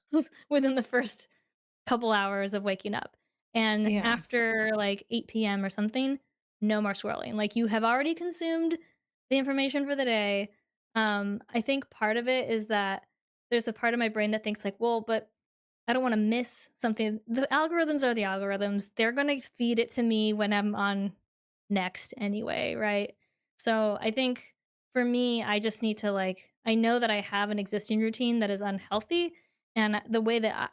within the first couple hours of waking up. And Yeah. after like 8 p.m. or something, no more scrolling. Like you have already consumed the information for the day. I think part of it is that there's a part of my brain that thinks like, well, but I don't want to miss something. The algorithms are the algorithms. They're going to feed it to me when I'm on next anyway, right? So I think for me, I just need to I know that I have an existing routine that is unhealthy, and the way that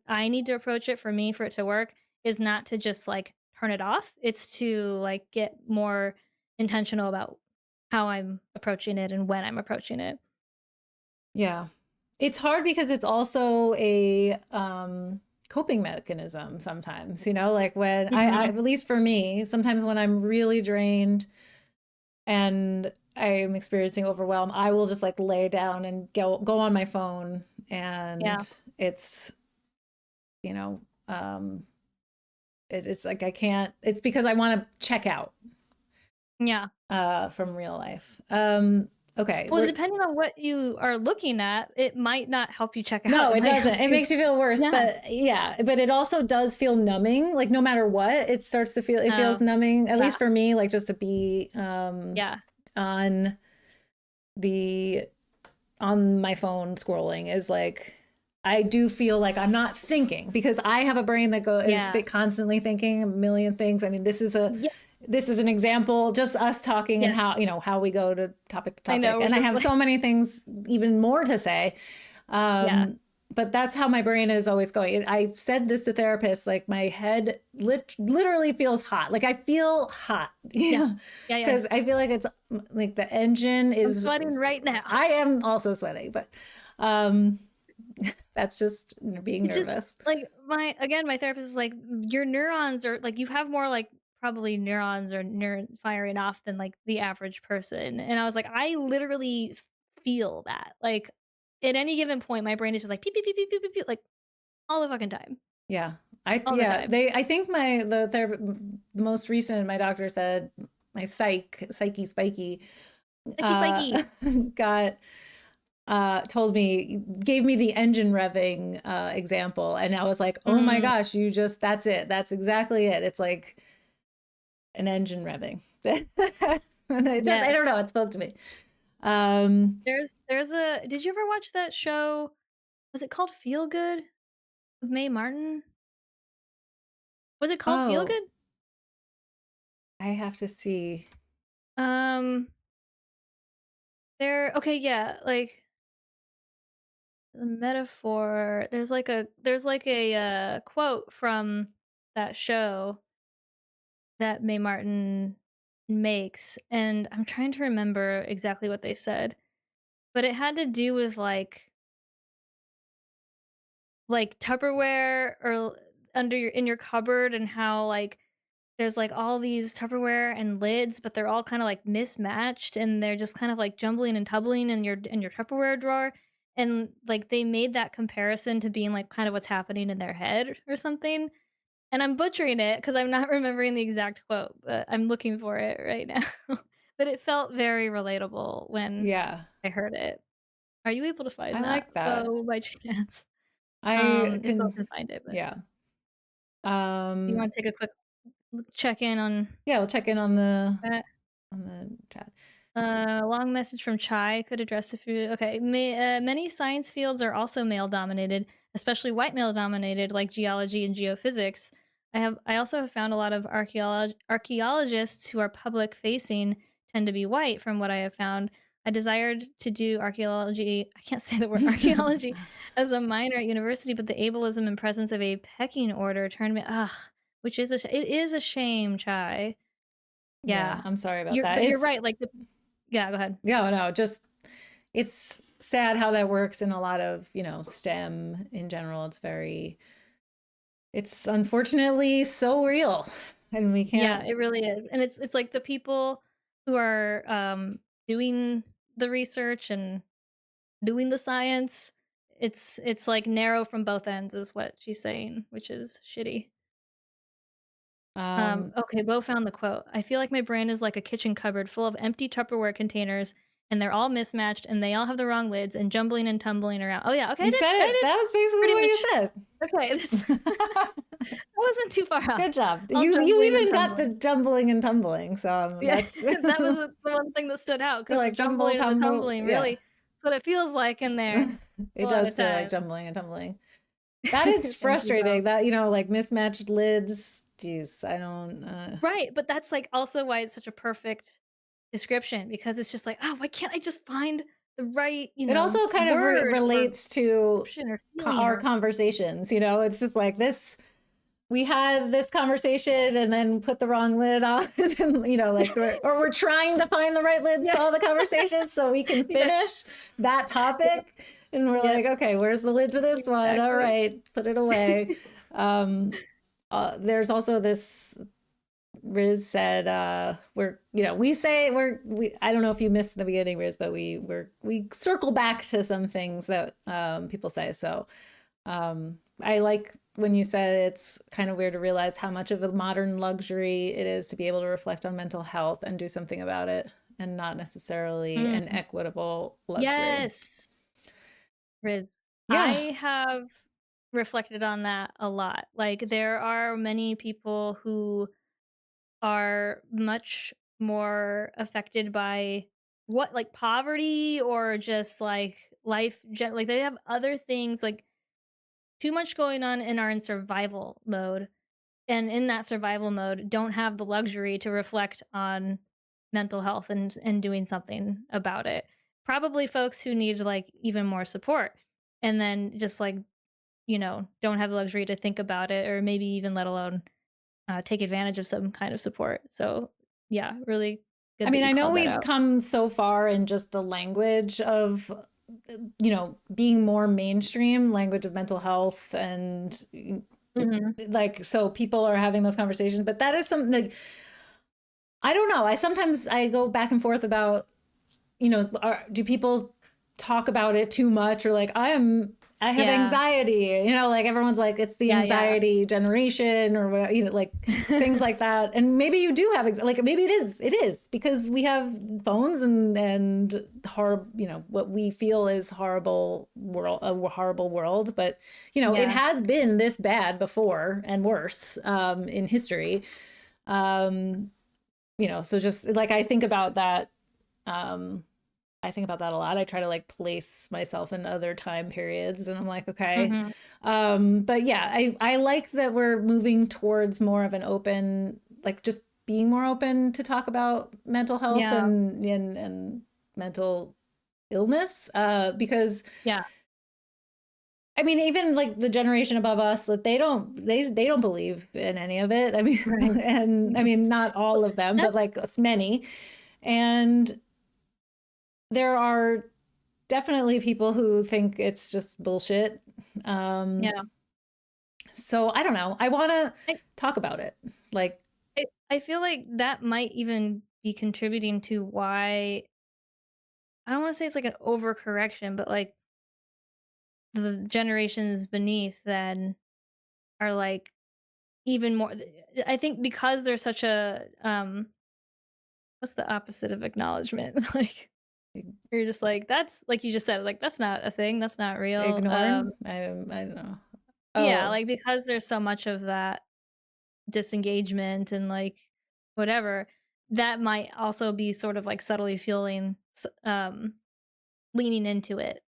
I need to approach it for me for it to work is not to just like turn it off. It's to like get more intentional about how I'm approaching it and when I'm approaching it. Yeah. It's hard because it's also a coping mechanism sometimes, you know, like when I, Mhm. at least for me, sometimes when I'm really drained and I'm experiencing overwhelm, I will just like lay down and go on my phone, Yeah. and it's, you know, it's like I can't, it's because I want to check out Yeah. from real life. Okay, Well, depending on what you are looking at, it might not help you check out. no, It it might help doesn't. It you. makes you feel worse, Yeah. but yeah, but it also does feel numbing. Like no matter what, it starts to feel, it feels Oh, numbing, at yeah. least for me, like just to be Yeah. on the on my phone scrolling is like, I do feel like I'm not thinking because I have a brain that is Yeah. constantly thinking a million things. I mean, Yeah. this is an example, just us talking and Yeah. how, you know, how we go to topic to I topic. know. We're And I just have like, so many things even more to say. yeah. But that's how my brain is always going. I've said this to therapists, like my head literally feels hot. Like I feel hot. Yeah. Yeah. Yeah. Yeah. Because I feel like it's like the engine I'm is, sweating right now. I am also sweating, but um, that's just being It's just nervous. like my therapist is like, your neurons are like, you have more like probably neurons or neuron firing off than like the average person. And I was like, I literally feel that. Like at any given point, my brain is just like pew, pew, pew, pew, pew, pew, pew, like all the fucking time. Yeah. All the time. I think the most recent, my doctor said my psyche spiky, Icky spiky. got, told me, gave me the engine revving, example. And I was like, oh my Mm, gosh, that's it. That's exactly it. It's like an engine revving. And I don't yes. know, it spoke to me. Um, There's a did you ever watch that show? Was it called Feel Good with Mae Martin? Was it called Feel oh, Good? I have to see. Um, there okay, yeah, like the metaphor. There's like a quote from that show that Mae Martin makes, and I'm trying to remember exactly what they said, but it had to do with like Tupperware or under your in your cupboard and how like there's like all these Tupperware and lids, but they're all kind of like mismatched and they're just kind of like jumbling and tumbling in your Tupperware drawer. And like they made that comparison to being like kind of what's happening in their head or something. And I'm butchering it because I'm not remembering the exact quote, but I'm looking for it right now. But it felt very relatable when Yeah, I heard it. Are you able to I find that? like that. Oh, by chance. I If Bill can, can find it, but yeah. you want to take a quick check in on Yeah, we'll check in that? on the chat. Long message from Chai could address a few. Okay, many science fields are also male dominated, especially white male dominated, like geology and geophysics. I also have found a lot of archaeologists who are public facing tend to be white. From what I have found, I desired to do archaeology. I can't say the word archaeology as a minor at university, but the ableism and presence of a pecking order turned me which is it is a shame, Chai. Yeah, Yeah, I'm sorry about that. but you're It's, right. Like the yeah, go ahead. yeah, no, just it's sad how that works in a lot of, you know, STEM in general. It's unfortunately so real, and we Yeah, can't. it really is. And it's like the people who are doing the research and doing the science, it's like narrow from both ends is what she's saying, which is shitty. Um, Okay, Bo found the quote. I feel like my brain is like a kitchen cupboard full of empty Tupperware containers and they're all mismatched and they all have the wrong lids and jumbling and tumbling around. Oh yeah, okay, you said I it. did That was basically pretty what you much said. okay. That wasn't too far off. Good job. All You jumbling and even got the tumbling. jumbling and tumbling. So Yeah, that's that was the one thing that stood out you're because the like jumble jumbling and the tumble. tumbling Yeah. really that's what it feels like in there a It lot does of feel like time. jumbling and tumbling. That is Thank you, Bo. frustrating. That, you know, like mismatched lids. Jeez, I don't. Right, but that's, like, also why it's such a perfect description because it's just like, "Oh, why can't I just find the right, It also kind of word or relates to description or feeling our or" conversations. You know, it's just like this. we had this conversation and then put the wrong lid on, and like we're trying to find the right lid to all the conversations so we can finish that topic. And we're like, okay, where's the lid to this one? All right, put it away. There's also this, Riz said, I don't know if you missed the beginning, Riz, but we circle back to some things that people say. So I like when you said it's kind of weird to realize how much of a modern luxury it is to be able to reflect on mental health and do something about it, and not necessarily an equitable luxury. Yes. Riz, I have reflected on that a lot. Like, there are many people who are much more affected by like poverty or just like life, like they have other things, like too much going on and are in survival mode, and in that survival mode don't have the luxury to reflect on mental health and doing something about it. Probably folks who need like even more support, and then just like don't have the luxury to think about it, or maybe even let alone take advantage of some kind of support. So yeah, really good. I mean, I know we've come so far in just the language of being more mainstream language of mental health, and like, so people are having those conversations, but that is something like, I don't know. Sometimes I go back and forth about, do people talk about it too much, or like, I have anxiety, like everyone's like, it's the anxiety generation, or like things like that. And maybe you do have, like, maybe it is because we have phones and horrible, what we feel is a horrible world. But, it has been this bad before and worse in history. So just like, I think about that. I think about that a lot. I try to like place myself in other time periods, and I'm like, okay. But yeah, I like that we're moving towards more of an open, like just being more open to talk about mental health and mental illness. Because I mean, even like the generation above us, that they don't believe in any of it. I mean, and I mean, not all of them, but like many. And there are definitely people who think it's just bullshit. So I don't know. I want to talk about it. Like, I feel like that might even be contributing to why, I don't want to say it's like an overcorrection, but like the generations beneath then are like even more. I think because there's such a what's the opposite of acknowledgement? Like, you're just like, that's like you just said, like, that's not a thing, that's not real. Ignored? I don't know. Yeah, like, because there's so much of that disengagement and like whatever, that might also be sort of like subtly feeling leaning into it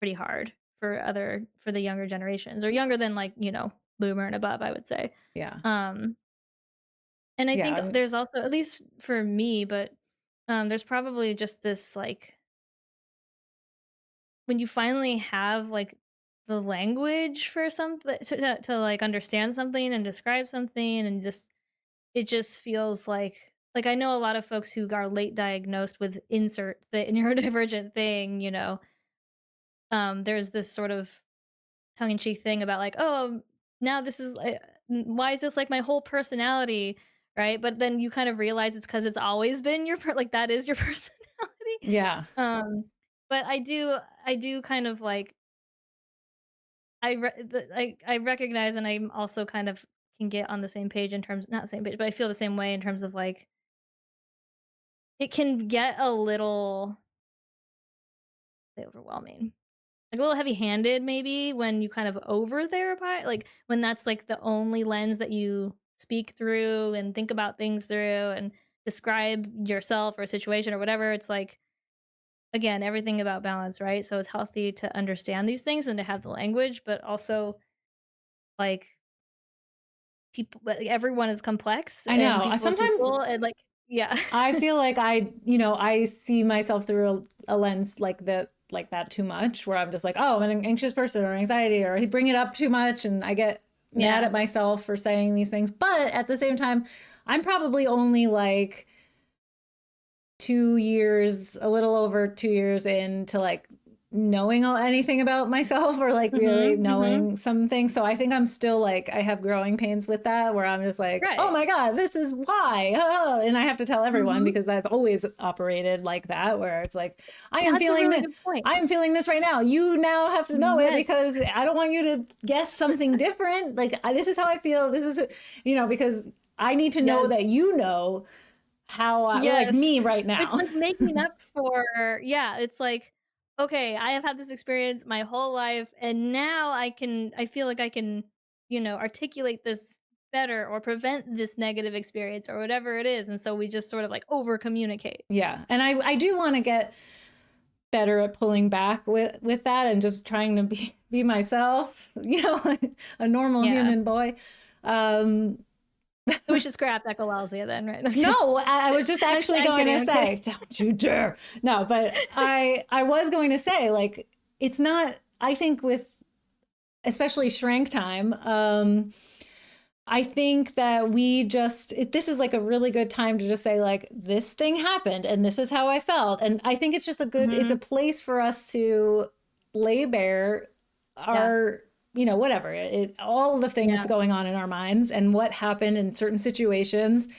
pretty hard for the younger generations, or younger than like boomer and above, I would say. And I think there's also, at least for me, but there's probably just this like, when you finally have like the language for something to like understand something and describe something, and just it just feels like I know a lot of folks who are late diagnosed with insert the neurodivergent thing, there's this sort of tongue-in-cheek thing about like, oh, now this is why is this like my whole personality, right? But then you kind of realize it's because it's always been like that is your personality. But I do kind of like, I recognize, and I'm also kind of can get on the same page in terms, not the same page, but I feel the same way in terms of like, it can get a little overwhelming, like a little heavy-handed maybe, when you kind of over therapize, like when that's like the only lens that you speak through and think about things through and describe yourself or a situation or whatever. It's like, again, everything about balance, right? So it's healthy to understand these things and to have the language, but also like people, like, everyone is complex. I know. Sometimes and like, I feel like I see myself through a lens like that too much, where I'm just like, oh, I'm an anxious person or anxiety, or I bring it up too much, and I get mad at myself for saying these things. But at the same time, I'm probably only like 2 years, a little over 2 years into like knowing anything about myself, or like really knowing something. So I think I'm still like, I have growing pains with that, where I'm just like, oh my God, this is why. Oh, and I have to tell everyone because I've always operated like that, where it's like, I am feeling this right now. You now have to know it, because I don't want you to guess something different. Like, this is how I feel. This is, you know, because I need to know that you know how I, like me right now. It's like making up for, it's like, okay, I have had this experience my whole life, and now I feel like I can, you know, articulate this better or prevent this negative experience or whatever it is. And so we just sort of like over communicate. Yeah. And I do want to get better at pulling back with that and just trying to be myself, you know, like a normal human boy. So we should scrap Echololzia then, right? Okay. No, I was just actually going to say, don't you dare. No, but I was going to say, like, it's not, I think with especially shrink time, I think that this is like a really good time to just say, like, this thing happened and this is how I felt. And I think it's just it's a place for us to lay bare our, you know, whatever, all the things going on in our minds and what happened in certain situations.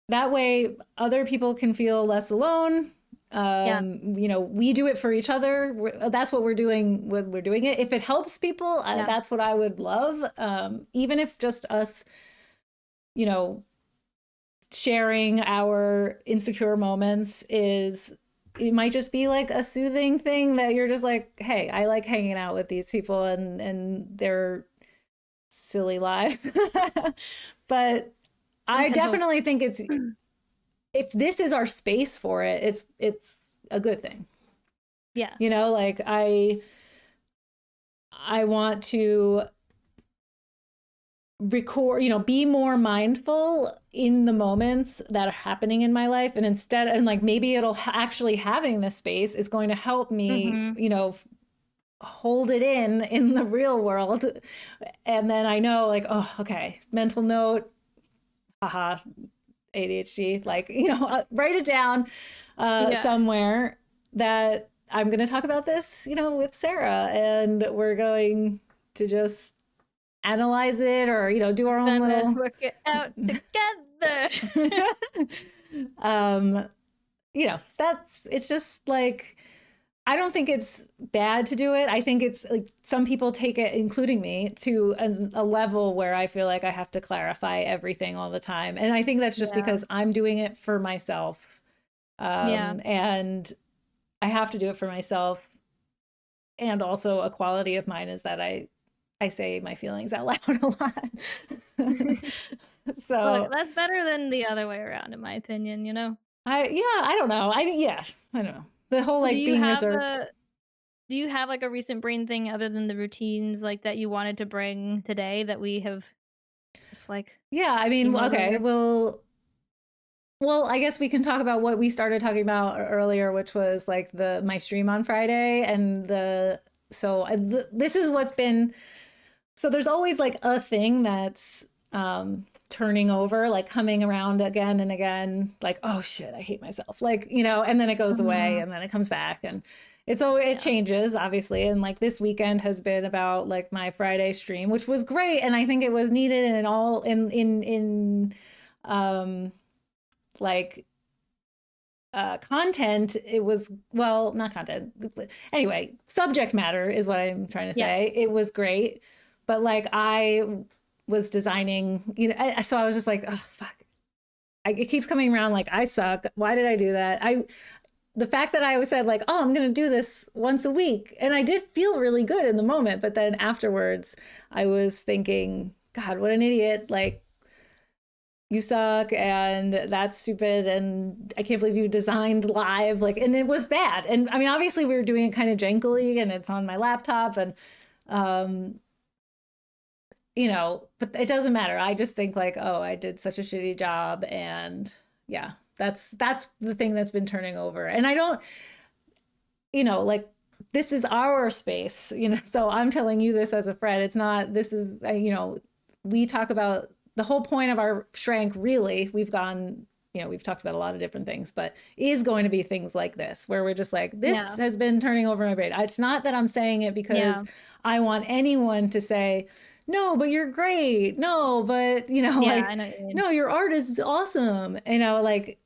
That way other people can feel less alone. You know, we do it for each other. That's what we're doing when we're doing it. If it helps people, that's what I would love. Even if just us, you know, sharing our insecure moments it might just be like a soothing thing that you're just like, hey, I like hanging out with these people and their silly lives. But I definitely think if this is our space for it, it's a good thing. Yeah. You know, like I want to record, you know, be more mindful in the moments that are happening in my life. And instead, and like, maybe it'll actually having this space is going to help me, you know, hold it in the real world. And then I know, like, oh, okay, mental note, haha, ADHD, like, you know, write it down somewhere that I'm going to talk about this, you know, with Sarah, and we're going to just analyze it, or, you know, do our own little work it out together. You know, it's just like, I don't think it's bad to do it. I think it's like some people take it, including me, to a level where I feel like I have to clarify everything all the time. And I think that's just because I'm doing it for myself. And I have to do it for myself. And also a quality of mine is that I say my feelings out loud a lot. So look, that's better than the other way around, in my opinion, you know? I don't know. I don't know. The whole like being reserved. Do you have like a recent brain thing other than the routines like that you wanted to bring today that we have just like? Yeah, I mean, okay, well, I guess we can talk about what we started talking about earlier, which was like my stream on Friday, and this is what's been. So there's always like a thing that's turning over, like coming around again and again, like, oh shit, I hate myself, like, you know, and then it goes away and then it comes back, and it changes, obviously. And like this weekend has been about like my Friday stream, which was great, and I think it was needed, and all in like content, it was, well, not content, anyway, subject matter is what I'm trying to say. It was great, but like I was designing, you know, so I was just like, oh fuck, it keeps coming around, like, I suck, why did I do that? The fact that I always said like, oh, I'm gonna do this once a week, and I did feel really good in the moment, but then afterwards I was thinking, God, what an idiot, like, you suck, and that's stupid, and I can't believe you designed live, like, and it was bad. And I mean, obviously we were doing it kind of jankily, and it's on my laptop, and you know, but it doesn't matter. I just think like, oh, I did such a shitty job, and yeah, that's the thing that's been turning over. And I don't, you know, like, this is our space, you know, so I'm telling you this as a friend. It's not, this is, you know, we talk about the whole point of our shrank, really, we've talked about a lot of different things, but is going to be things like this, where we're just like, this has been turning over my brain. It's not that I'm saying it because I want anyone to say, no, but you're great. No, but, I know what you mean. no, your art is awesome. Like,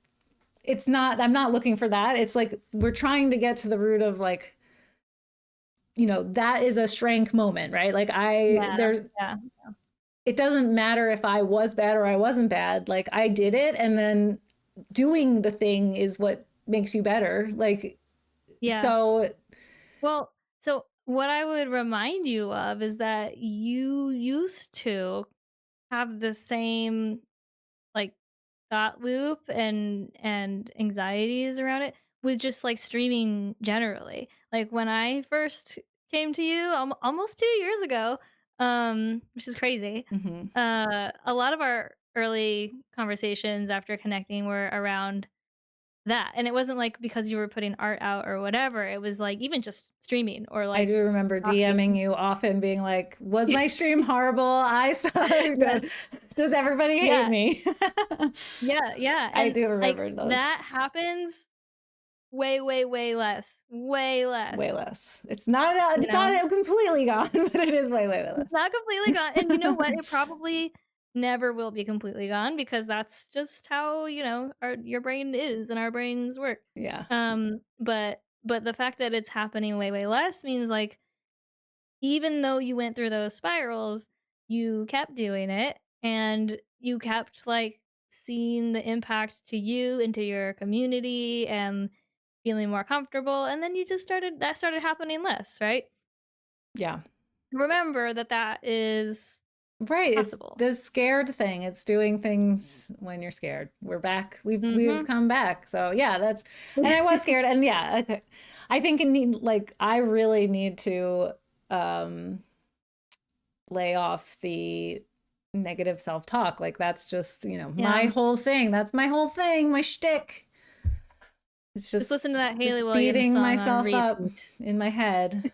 it's not, I'm not looking for that. It's like, we're trying to get to the root of like, that is a shrank moment, right? Like it doesn't matter if I was bad or I wasn't bad. Like, I did it, and then doing the thing is what makes you better. Like, so. Well, so what I would remind you of is that you used to have the same like thought loop and anxieties around it with just like streaming generally. Like when I first came to you almost 2 years ago, which is crazy. Mm-hmm. A lot of our early conversations after connecting were around that, and it wasn't like because you were putting art out or whatever. It was like even just streaming or I like do remember DMing you often being like, was my stream horrible? I saw does everybody hate me? Yeah. I And do remember like those. that happens way less. Way less. It's not completely gone, but it is way less. It's not completely gone. And you know what? It probably never will be completely gone because that's just how, your brain is and our brains work. Yeah. But the fact that it's happening way less means like even though you went through those spirals, you kept doing it and you kept like seeing the impact to you and to your community and feeling more comfortable, and then you just started happening less, right? Yeah. Remember that is right. possible. It's the scared thing. It's doing things when you're scared. We're back. We've come back. So yeah, and I was scared, and yeah, okay. I think I really need to lay off the negative self-talk. Like, that's just, my whole thing. That's my whole thing, my shtick. It's just listen to that Haley just Williams beating song myself on up repeat. in my head.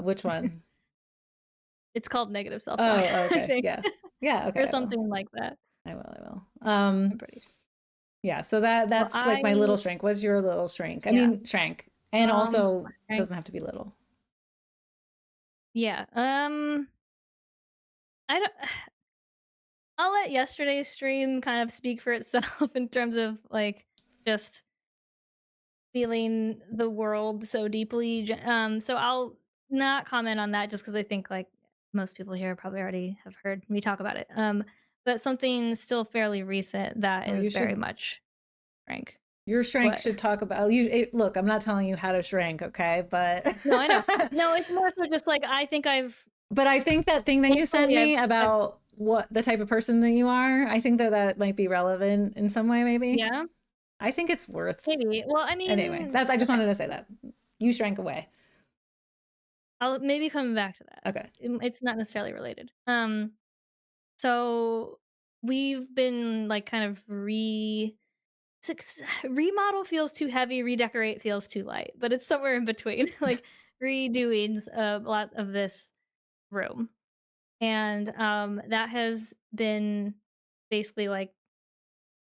Which one? It's called negative Oh, self-talk. okay. I think. Yeah, okay. Or something like that. I will. I'm pretty sure. Yeah, so that's like my little shrink. What's your little shrink? I mean, shrank. And also it doesn't have to be little. Yeah. I don't I'll let yesterday's stream kind of speak for itself in terms of like just feeling the world so deeply. So I'll not comment on that just because I think like most people here probably already have heard me talk about it. But something still fairly recent that is very much shrank. Your shrink should talk about you. Look, I'm not telling you how to shrink, okay? But no, I know. No, it's more so just like I think But I think that thing that you sent me about what the type of person that you are, I think that might be relevant in some way, maybe. Yeah. I think it's worth. Maybe. Well, I mean, anyway, I just wanted to say that you shrank away. I'll maybe come back to that. Okay. It's not necessarily related. So we've been like kind of remodel feels too heavy, redecorate feels too light, but it's somewhere in between, like redoing a lot of this room. And that has been basically like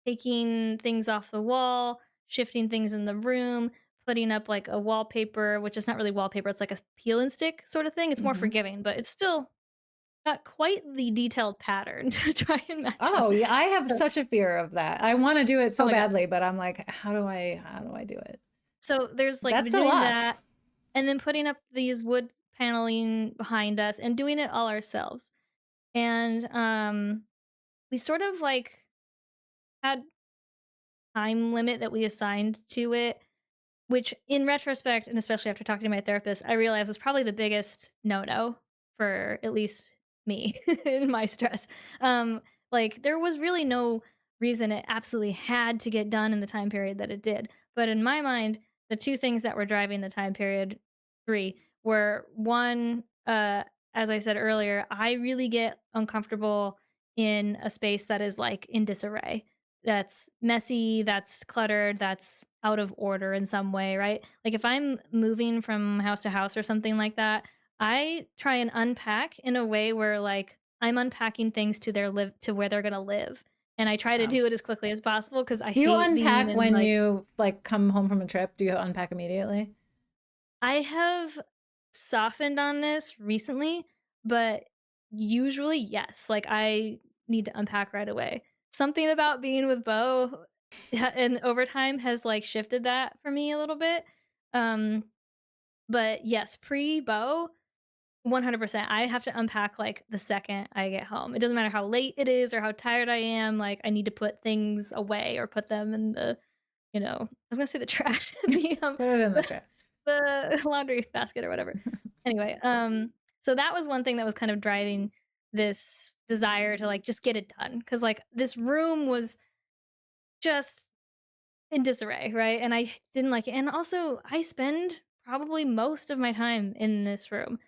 taking things off the wall, shifting things in the room, putting up like a wallpaper, which is not really wallpaper, it's like a peel and stick sort of thing. It's more forgiving, but it's still not quite the detailed pattern to try and match. Oh, yeah, I have such a fear of that. I want to do it so badly, but I'm like, how do I do it? So there's like That's doing that and then putting up these wood paneling behind us and doing it all ourselves. And we sort of like had time limit that we assigned to it, which in retrospect, and especially after talking to my therapist, I realized was probably the biggest no-no for at least me in my stress. Like there was really no reason it absolutely had to get done in the time period that it did. But in my mind, the two things that were driving the time period, three, were one, as I said earlier, I really get uncomfortable in a space that is like in disarray, that's messy, that's cluttered, that's out of order in some way, right? Like if I'm moving from house to house or something like that, I try and unpack in a way where like I'm unpacking things to their live to where they're gonna live, and I try to Wow. do it as quickly as possible because I Do you hate being unpack in, when like you like come home from a trip? Do you unpack immediately? I have softened on this recently, but usually, yes, like, I need to unpack right away. Something about being with Bo and over time has, like, shifted that for me a little bit, um, but yes, pre-Bo, 100%. I have to unpack, like, the second I get home. It doesn't matter how late it is or how tired I am, like, I need to put things away or put them in the, I was gonna say the trash, Put it in the the trash. the laundry basket or whatever. Anyway, so that was one thing that was kind of driving this desire to, like, just get it done because, like, this room was just in disarray, right? And I didn't like it. And also, I spend probably most of my time in this room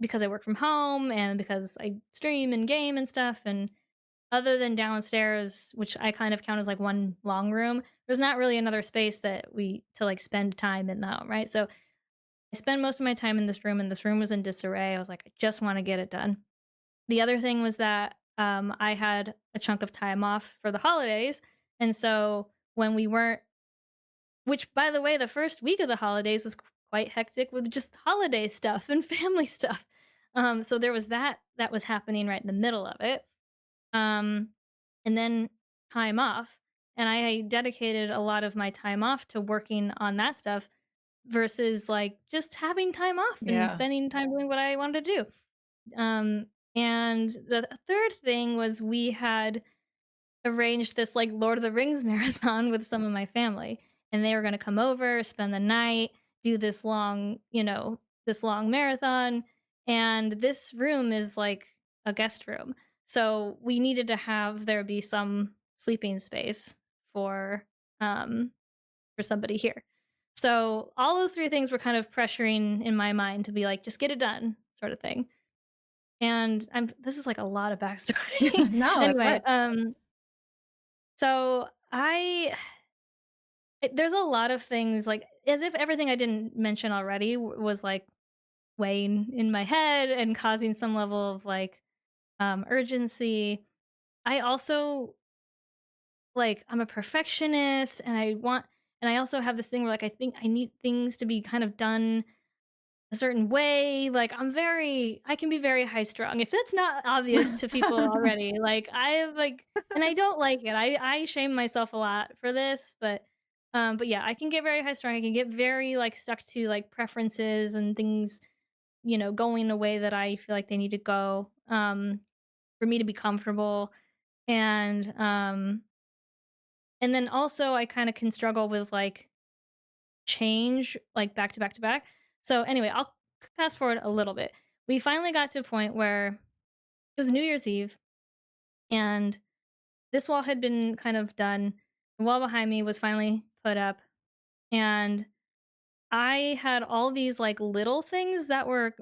because I work from home and because I stream and game and stuff. And other than downstairs, which I kind of count as like one long room, there's not really another space that we to like spend time in the home, right? So I spend most of my time in this room, and this room was in disarray. I was like, I just want to get it done. The other thing was that I had a chunk of time off for the holidays. And so when we weren't, which by the way, the first week of the holidays was quite hectic with just holiday stuff and family stuff. So there was that was happening right in the middle of it. Um, and then time off. And I dedicated a lot of my time off to working on that stuff versus like just having time off and Yeah. spending time doing what I wanted to do. And the third thing was we had arranged this like Lord of the Rings marathon with some of my family, and they were going to come over, spend the night, do this long marathon. And this room is like a guest room. So we needed to have there be some sleeping space for um for somebody here. So all those three things were kind of pressuring in my mind to be like, just get it done, sort of thing. And this is like a lot of backstory. No, that's Anyway, fine. so there's a lot of things like as if everything I didn't mention already was like weighing in my head and causing some level of like urgency. I also like I'm a perfectionist and I also have this thing where like I think I need things to be kind of done a certain way. Like I can be very high strung. If that's not obvious to people already, like I have like, and I don't like it. I shame myself a lot for this, but yeah, I can get very high strung. I can get very like stuck to like preferences and things, going the way that I feel like they need to go, for me to be comfortable. And then also I kind of can struggle with like change, like back to back to back. So anyway, I'll fast forward a little bit. We finally got to a point where it was New Year's Eve, and this wall had been kind of done. The wall behind me was finally put up, and I had all these like little things that were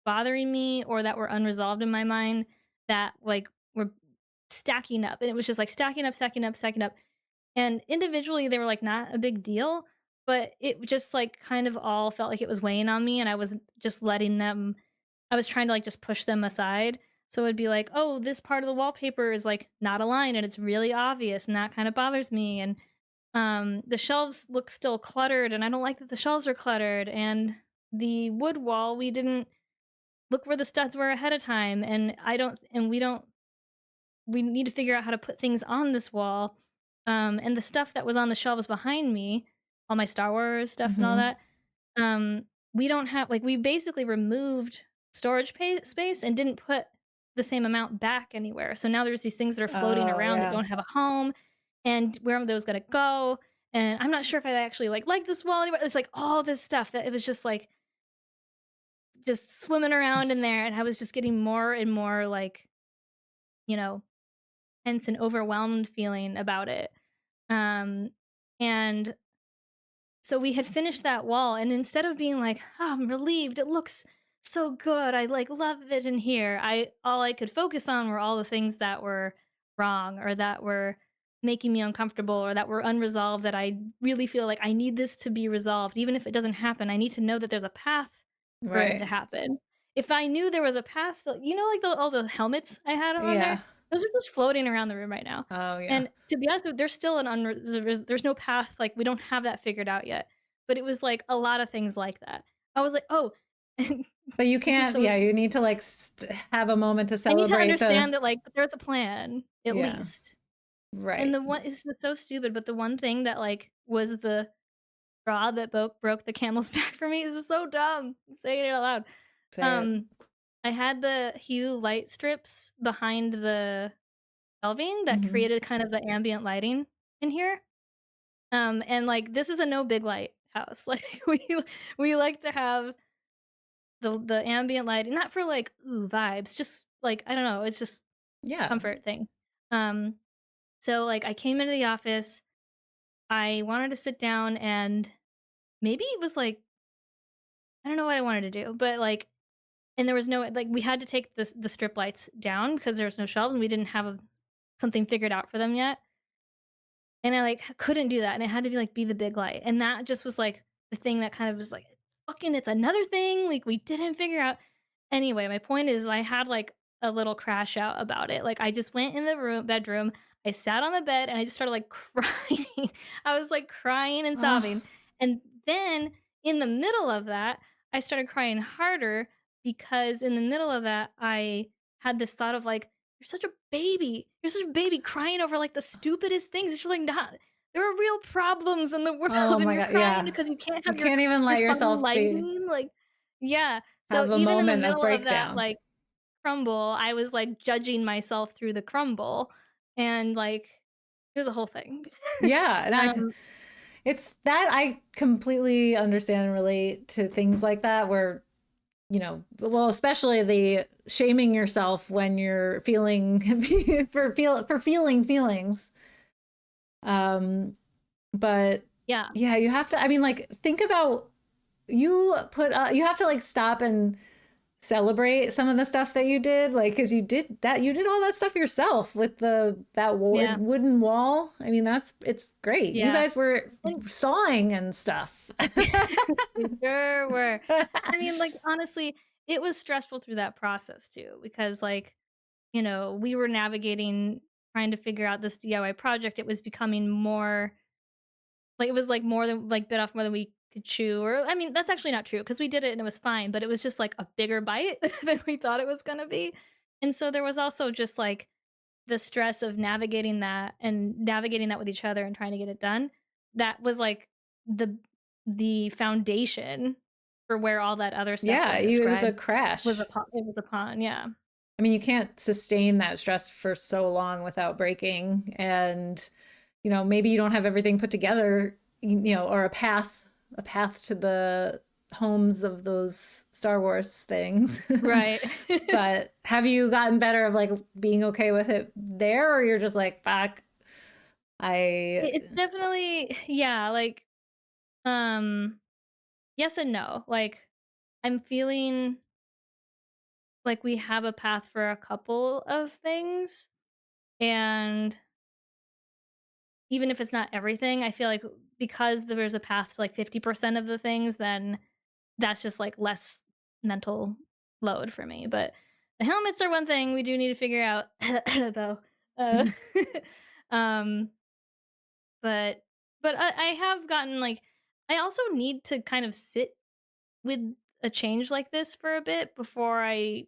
bothering me or that were unresolved in my mind that like were stacking up, and it was just like stacking up, stacking up, stacking up. And individually, they were, like, not a big deal, but it just, like, kind of all felt like it was weighing on me, and I was just letting them I was trying to, like, just push them aside. So it'd be like, "Oh, this part of the wallpaper is, like, not aligned, and it's really obvious, and that kinda bothers me," and, the shelves look still cluttered, and I don't like that the shelves are cluttered, and the wood wall, we didn't look where the studs were ahead of time, and I don't and we need to figure out how to put things on this wall. And the stuff that was on the shelves behind me, all my Star Wars stuff and all Hmm. that, um, we don't have like we basically removed storage space and didn't put the same amount back anywhere. So now there's these things that are floating Oh, around that yeah. don't have a home, and where are those gonna go? And I'm not sure if I actually like this wall anymore. It's like all this stuff that it was just like just swimming around in there, and I was just getting more and more like you know tense and overwhelmed feeling about it. Um, and so we had finished that wall, and instead of being like, "Oh, I'm relieved. It looks so good. I like love it in here." I all I could focus on were all the things that were wrong or that were making me uncomfortable or that were unresolved that I really feel like I need this to be resolved even if it doesn't happen. I need to know that there's a path for it to Right. happen. if I knew there was a path, you know, like all the helmets I had on there, Yeah. those are just floating around the room right now. Oh, yeah. And to be honest with you, there's still there's no path, like we don't have that figured out yet. But it was like a lot of things like that. I was like, oh, But you this is can't, so. yeah, you need to like have a moment to I need to celebrate the, understand that like there's a plan at yeah, least. And right. the one is so stupid, but the one thing that like was the straw that broke the camel's back for me is so dumb. I'm saying it out loud. Say it. Um, I had the hue light strips behind the shelving that Hmm. created kind of the ambient lighting in here. And like this is a no big light house. Like we like to have the ambient lighting, not for like ooh vibes, just like I don't know, it's just Yeah. comfort thing. Um, so like I came into the office, I wanted to sit down and maybe it was like I don't know what I wanted to do, but like and there was no like we had to take the strip lights down because there was no shelves and we didn't have something figured out for them yet. And I like couldn't do that and it had to be like be the big light. And that just was like the thing that kind of was like fucking it's another thing like we didn't figure out. Anyway, my point is I had like a little crash out about it. Like I just went in the bedroom, I sat on the bed and I just started like crying. I was like crying and Oh, sobbing. And then in the middle of that, I started crying harder because in the middle of that I had this thought of like you're such a baby. You're such a baby crying over like the stupidest things. It's like not there are real problems in the oh world and my you're God. crying Yeah. because you can't You have can't even your let fun yourself be, lighting. Like yeah. So have a even in the moment of middle of that, breakdown. like, crumble, I was, like, judging myself through the crumble, and, like, it was a whole thing. Yeah. And Um, it's that I completely understand and relate to things like that where, you know, well, especially the shaming yourself when you're feeling for feeling feelings. Um, but yeah, yeah, you have to, I mean, like, think about you have to like stop and celebrate some of the stuff that you did, like, because you did all that stuff yourself with that yeah, wooden wall. I mean, it's great. You yeah, guys were and sawing and stuff. we sure were. I mean, like, honestly, it was stressful through that process too, because, like, you know, we were navigating trying to figure out this DIY project, it was becoming more like, it was, like, more than like, bit off more than we could chew, or I mean, that's actually not true because we did it and it was fine, but it was just, like, a bigger bite than we thought it was gonna be, and so there was also just, like, the stress of navigating that and navigating that with each other and trying to get it done. That was, like, the the foundation for where all that other stuff that Yeah, I it was a described was crash. it was upon, yeah. I mean, you can't sustain that stress for so long without breaking. And, you know, maybe you don't have everything put together, you know, or a path to the homes of those Star Wars things. Right. But have you gotten better of like being okay with it there, or you're just like, fuck, I, It's definitely yeah, like, um, yes and no. Like, I'm feeling like we have a path for a couple of things, and even if it's not everything, I feel like because there's a path to, like, 50% of the things, then that's just, like, less mental load for me, but the helmets are one thing we do need to figure out, though. Uh, um, but I have gotten, like I also need to kind of sit with a change like this for a bit before I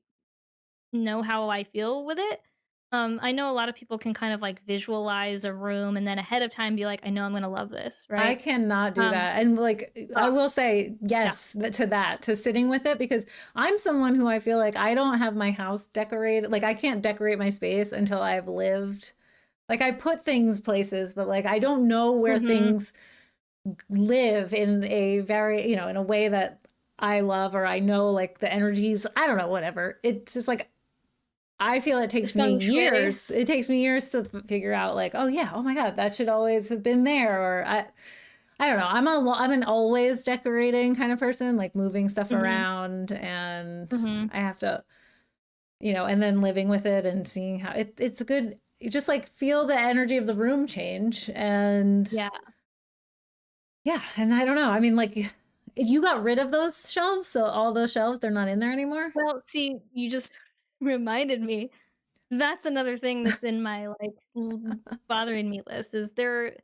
know how I feel with it. I know a lot of people can kind of, like, visualize a room and then ahead of time be like, "I know I'm gonna love this," I right? cannot do Um, that. And like, I uh, will say yeah. yes to sitting with it, because I'm someone who I feel like I don't have my house decorated. Like, I can't decorate my space until I've lived. Like, I put things places, but like, I don't know where Mhm. things live in a very, you know, in a way that I love, or I know like the energies, I don't know, whatever. It's just like, I feel it Just takes me feng shui. years. It takes me years to figure out like, oh yeah, oh my God, that should always have been there. Or I don't know. I'm an always decorating kind of person, like moving stuff Mhm. around, and Mhm. I have to, you know, and then living with it and seeing how it's a good, you just like feel the energy of the room change. And Yeah. yeah, and I don't know. I mean, like, you got rid of those shelves, so all those shelves, they're not in there anymore? Well, see, you just reminded me. That's another thing that's in my, like, bothering me list, is they're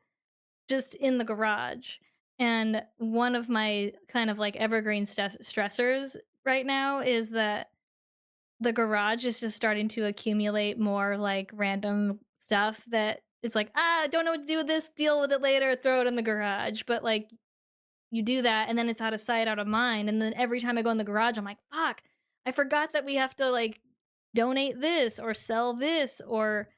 just in the garage. And one of my kind of, like, evergreen stressors right now is that the garage is just starting to accumulate more, like, random stuff that it's like, "Ah, don't know what to do with this, deal with it later, throw it in the garage." But, like, you do that, and then it's out of sight, out of mind, and then every time I go in the garage, I'm like, "Fuck, I forgot that we have to, like, donate this or sell this or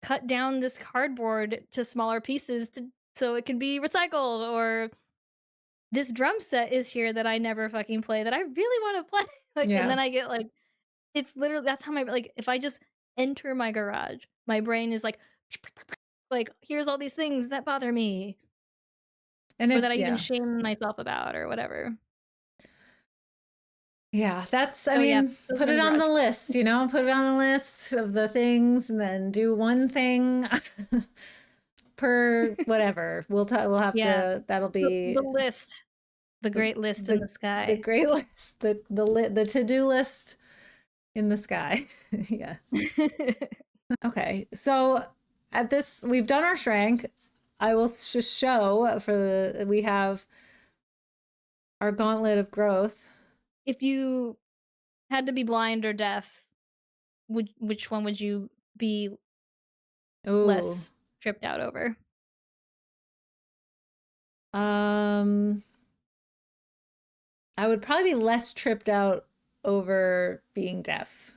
cut down this cardboard to smaller pieces to so it can be recycled," or this drum set is here that I never fucking play that I really wanna play. Like, and Yeah. then I get, like, it's literally that's how my like, if I just enter my garage, my brain is like, "Here's all these things that bother me," And or it that I even yeah. shame myself about or whatever. Yeah, that's I So, yeah, mean, those put are in it the on garage. the list, you know, put it on the list of the things and then do one thing per whatever. We'll have Yeah. to that'll The be list, the the great list in the the the sky. great list, the to-do list in the sky. Yes. Okay. So at this we've done our shrank. I will just show for we have our gauntlet of growth. If you had to be blind or deaf, which one would you be Oh. less tripped out over? Um I would probably be less tripped out over being deaf.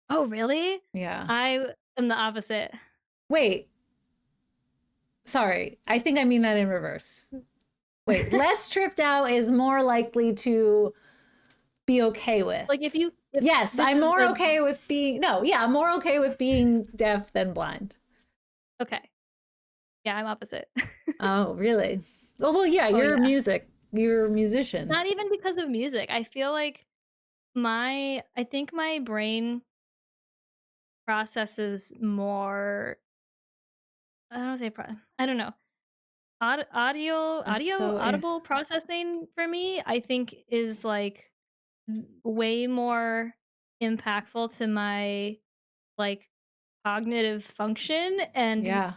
Oh, really? Yeah. I am the opposite. Wait, sorry. I think I mean that in reverse. Wait, less tripped out is more likely to be okay with. Like, if Yes, this I'm is more like okay with being, no, yeah, I'm more okay with being deaf than blind. okay. Yeah, I'm opposite. Oh, really? Oh, well, yeah, Oh, you're yeah. music. You're a musician. Not even because of music. I feel like I think my brain processes more I don't wanna say I don't know. That's so, Audible processing for me, I think is, like, way more impactful to my, like, cognitive function yeah.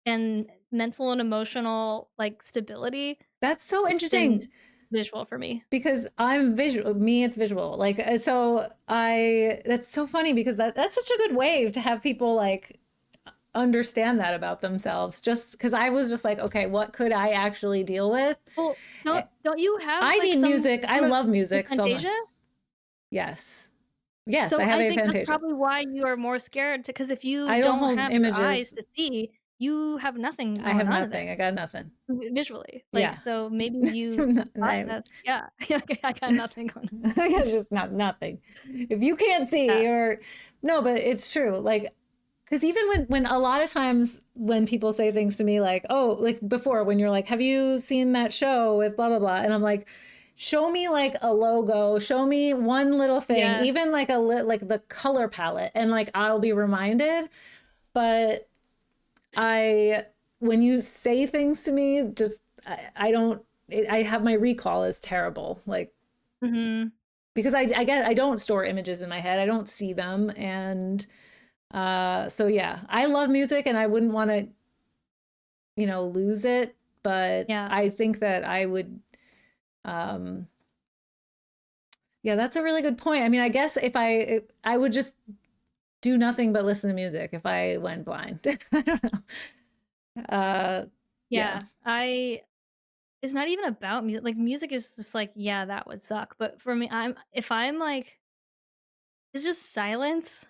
and mental and emotional, like, stability That's so than interesting. visual for me. Because I'm visual. Me, it's visual. Like so, I. That's so funny because that's such a good way to have people like understand that about themselves. Just because I was just like, okay, what could I actually deal with? Well, Eh, don't you have, I like, need music. I some of love music so much. aphantasia? Yes, yes, I So have I think that's aphantasia. probably why you are more scared to, because if you I don't don't hold have your eyes images. to see, you have nothing I have going on in nothing. there I got nothing. visually. Like, Yeah. so maybe you process yeah. Okay, I got nothing going on. It's just nothing. If you can't Yeah. see or no, but it's true. Like because even when a lot of times when people say things to me like, oh, like before when you're like, have you seen that show with blah blah blah, and I'm like, show me like a logo, show me one little thing, Yeah. even like like the color palette, and like I'll be reminded. But I when you say things to me, just I don't. I have my recall is terrible. Like Mhm. because I guess I don't store images in my head. I don't see them, and so yeah, I love music, and I wouldn't want to lose it. But Yeah. I think that I would. Um, yeah, that's a really good point. I mean, I guess if I would just do nothing but listen to music if I went blind. I don't know. Yeah, Yeah. I It's not even about music. Like, music is just like, yeah, that would suck. But for me, if I'm like it's just silence,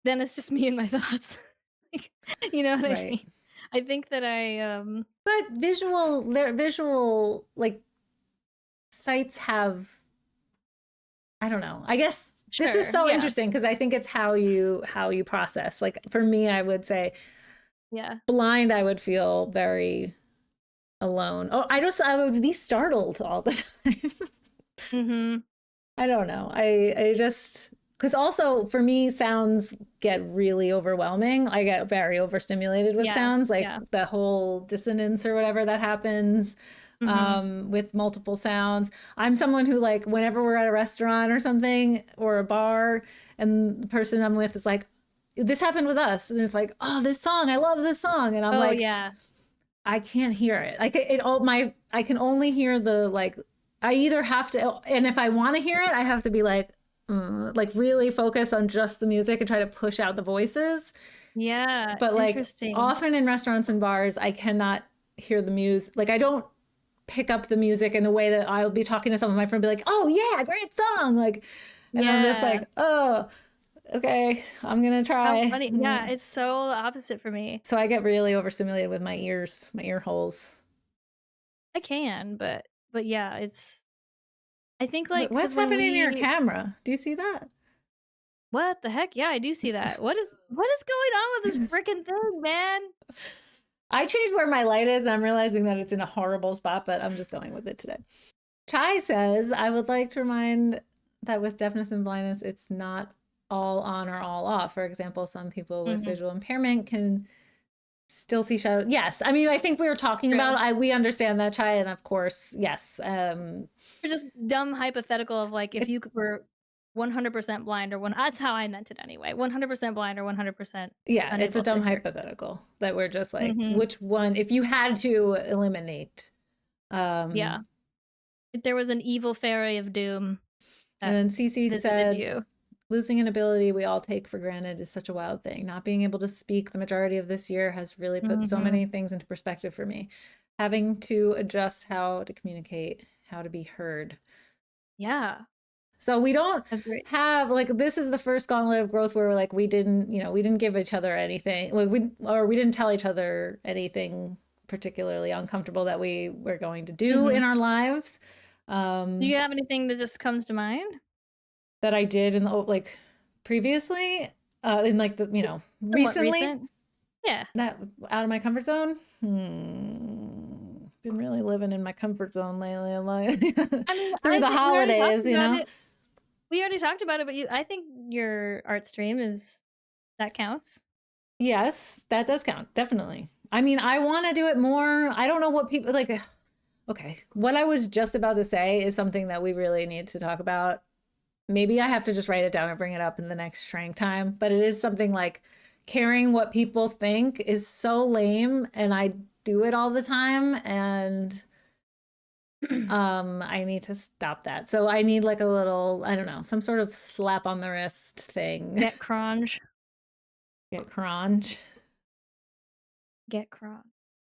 then it's just me and my thoughts. Like, you know what I right. mean? I think that But visual like sites have I don't know. I guess this is sure, so yeah. interesting because I think it's how you process. Like for me, I would say Yeah. blind, I would feel very alone. Oh, I would be startled all the time. Mhm. I don't know. I just because also for me sounds get really overwhelming. I get very overstimulated with Yeah. sounds, like Yeah. the whole dissonance or whatever that happens. with multiple sounds. I'm someone who, like, whenever we're at a restaurant or something or a bar and the person I'm with is like, this happened with us, and it's like, oh, this song, I love this song, and I'm like, yeah. I can't hear it. I can only hear the, like, I either have to, and if I want to hear it, I have to be like really focus on just the music and try to push out the voices. Yeah, But like interesting. often in restaurants and bars, I cannot hear the music. Like I don't pick up the music in the way that I'll be talking to some of my friends, be like, "Oh yeah, great song!" Like, and I'm just like, "Oh, okay, I'm gonna try." How funny. Yeah, it's so the opposite for me. So I get really overstimulated with my ears, my ear holes. I can, but yeah, it's. I think like What's because when happening in your we. camera? Do you see that? What the heck? Yeah, I do see that. What is going on with this freaking thing, man? I changed where my light is, and I'm realizing that it's in a horrible spot, but I'm just going with it today. Chai says, I would like to remind that with deafness and blindness, it's not all on or all off. For example, some people with visual impairment can still see shadows. Yes. I mean, I think we were talking about, we understand that, Chai, and of course, yes. Or just dumb hypothetical of like, if you were 100% blind or that's how I meant it anyway. 100% blind or 100%. Yeah, it's a dumb hypothetical that we're just like, which one, if you had to eliminate. Yeah. If there was an evil fairy of doom. And then Cece said, losing an ability we all take for granted is such a wild thing. Not being able to speak the majority of this year has really put so many things into perspective for me. Having to adjust how to communicate, how to be heard. Yeah. So we don't have, like, this is the first gauntlet of growth where like we didn't give each other anything. Like we didn't tell each other anything particularly uncomfortable that we were going to do in our lives. Do you have anything that just comes to mind? That I did in the, like, previously, in like the, recently. Yeah. That out of my comfort zone. Been really living in my comfort zone lately. Like, I mean, through the holidays, We already talked about it, but I think your art stream that counts. Yes, that does count. Definitely. I mean, I want to do it more. I don't know what people like. Okay. What I was just about to say is something that we really need to talk about. Maybe I have to just write it down and bring it up in the next Shrank time, but it is something like caring what people think is so lame, and I do it all the time, and I need to stop that. So I need like a little, I don't know, some sort of slap on the wrist thing. Get cronge. Get cronge. Get cronge.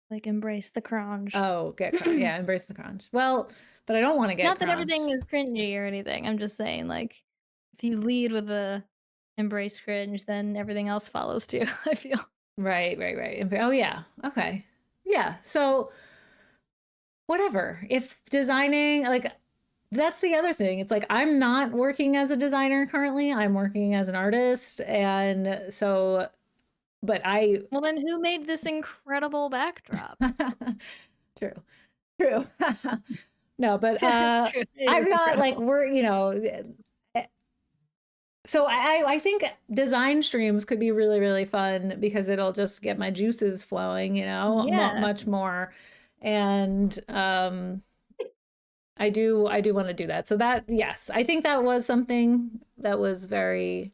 Like embrace the cronge. Oh, get cronge. Yeah, embrace the cronge. Well, but I don't want to get not that cronge. Everything is cringy or anything. I'm just saying, like, if you lead with the embrace cringe, then everything else follows too, I feel. Right. Oh yeah. Okay. Yeah. So whatever. If designing, like, that's the other thing. It's like, I'm not working as a designer currently. I'm working as an artist. And so, but well, then who made this incredible backdrop? True. No, but I'm not like, so I think design streams could be really, really fun because it'll just get my juices flowing, much more. And I do want to do that. So that, yes, I think that was something that was very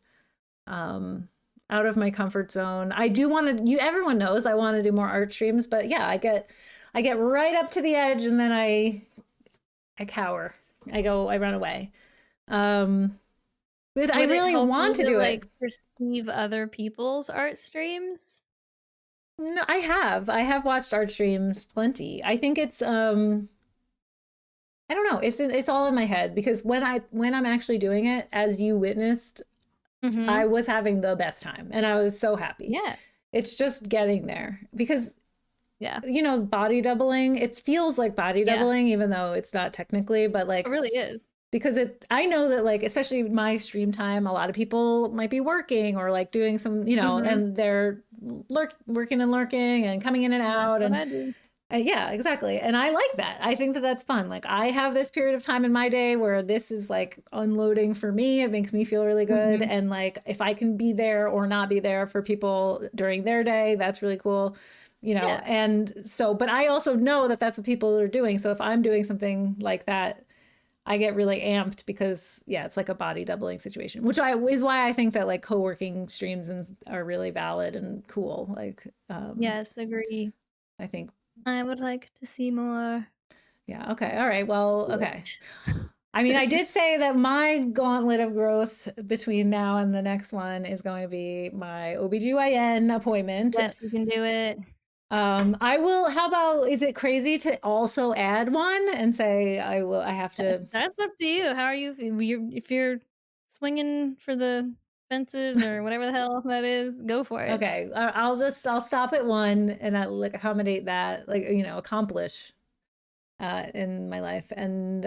out of my comfort zone. I do want to, everyone knows I want to do more art streams, but yeah, I get right up to the edge and then I cower. I run away. But I really want to do it. Perceive other people's art streams? No, I have watched art streams plenty. I think it's I don't know. It's all in my head because when I'm actually doing it, as you witnessed, I was having the best time and I was so happy. Yeah. It's just getting there because body doubling, it feels like body doubling, even though it's not technically, but like it really is. Because I know that, like, especially my stream time, a lot of people might be working or like doing some, and they're working and lurking and coming in and out. And yeah, exactly. And I like that. I think that that's fun. Like, I have this period of time in my day where this is like unloading for me. It makes me feel really good. And like, if I can be there or not be there for people during their day, that's really cool. you know, and so, but I also know that that's what people are doing. So if I'm doing something like that, I get really amped because it's like a body doubling situation, which is why I think that like co-working streams are really valid and cool. Like, yes, agree. I think I would like to see more. yeah. Okay. All right. Well, okay. I mean, I did say that my gauntlet of growth between now and the next one is going to be my OBGYN appointment. Yes, you can do it. I will, how about, is it crazy to also add one and say I have to? That's up to you. How are you if you're swinging for the fences or whatever the hell that is, go for it. Okay. I'll stop at one and I like accommodate that, like, you know, accomplish in my life. And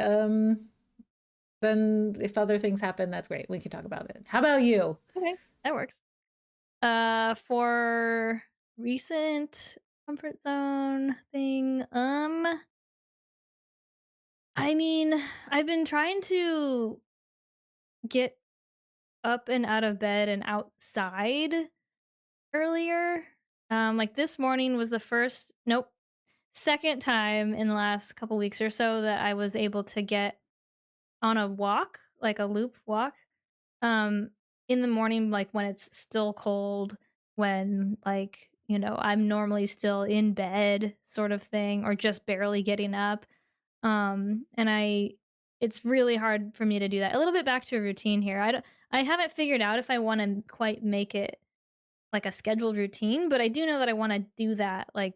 then if other things happen, that's great. We can talk about it. How about you? Okay, that works. For recent comfort zone thing, I mean, I've been trying to get up and out of bed and outside earlier. Like this morning was the second time in the last couple weeks or so that I was able to get on a walk, like a loop walk. Um, in the morning, like when it's still cold, when like, you know, I'm normally still in bed sort of thing or just barely getting up. And it's really hard for me to do that. A little bit back to a routine here. I haven't figured out if I want to quite make it like a scheduled routine, but I do know that I want to do that like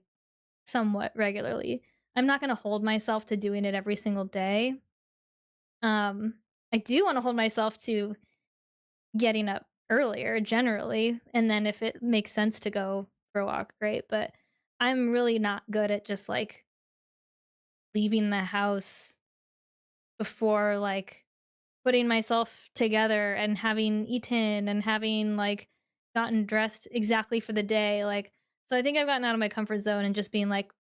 somewhat regularly. I'm not going to hold myself to doing it every single day. Um, I do want to hold myself to getting up earlier generally, and then if it makes sense to go for a walk, great, but I'm really not good at just, like, leaving the house before, like, putting myself together and having eaten and having, like, gotten dressed exactly for the day, like so I think I've gotten out of my comfort zone and just being like,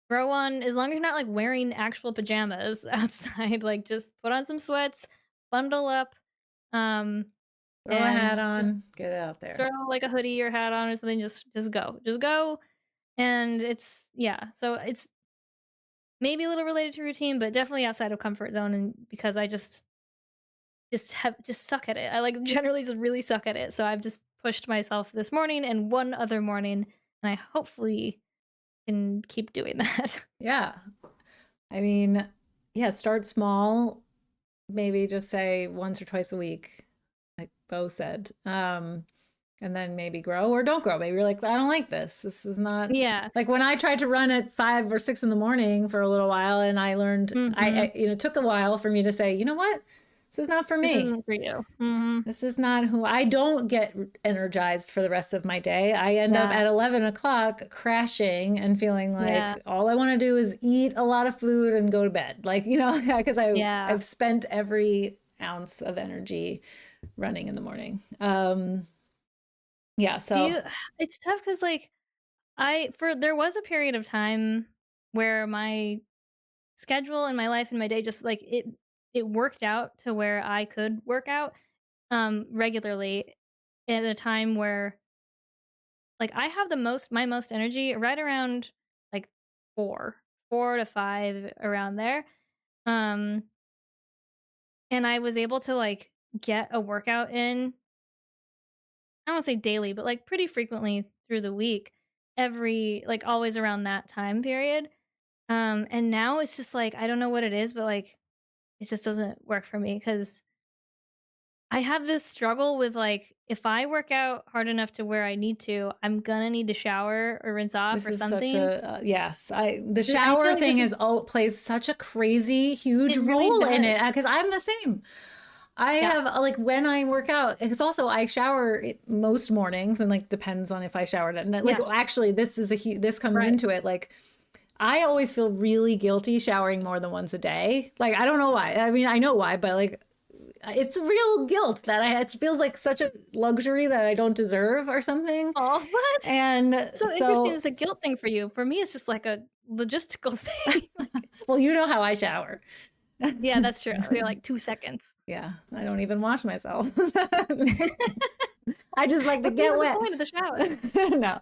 "Throw on" as long as you're not, like, wearing actual pajamas outside, like, just put on some sweats, bundle up, um, Throw a and hat just on, get it out there. throw like a hoodie or hat on or something, just go, and so it's maybe a little related to routine, but definitely outside of comfort zone, and because I just suck at it. I, like, generally just really suck at it, so I've just pushed myself this morning and one other morning, and I hopefully can keep doing that. Yeah. I mean, yeah, start small, maybe just say once or twice a week, like Bo said. And then maybe grow or don't grow. Maybe you're like, I don't like this. This is not Yeah. like when I tried to run at 5 or 6 in the morning for a little while, and I learned, Mhm. it took a while for me to say, you know what, this is not for This me. isn't for you. Mhm. This is not who I don't get energized for the rest of my day. I end up Yeah. at 11 o'clock crashing and feeling Yeah. like all I want to do is eat a lot of food and go to bed. Like, you know, because Yeah. I've spent every ounce of energy running in the morning. Yeah, Do so you it's tough because like, there was a period of time where my schedule in my life and my day just like it worked out to where I could work out regularly at a time where like I have my most energy right around like 4 4 to 5 around there. Um and I was able to like get a workout in I don't say daily but like pretty frequently through the week every like always around that time period. And now it's just like I don't know what it is but like it just doesn't work for me because I have this struggle with like if I work out hard enough to where I need to, I'm gonna need to shower or rinse off this or is such something. a the I feel shower like this thing is is plays such a crazy huge it really role in does. it because I'm the same. I Yeah. have like when I work out, because also I shower most mornings and like depends on if I showered at night. Like Yeah. actually, this comes Right. into it. Like I always feel really guilty showering more than once a day. Like I don't know why. I mean, I know why, but like it's real guilt that it feels like such a luxury that I don't deserve or something. Oh, what? And So interesting. so, It's a guilt thing for you. For me, it's just like a logistical thing. Like, well, you know how I shower. yeah, that's true. You're like 2 seconds. Yeah, I don't even wash myself. I just like to What's get even the wet. point of the shower? No.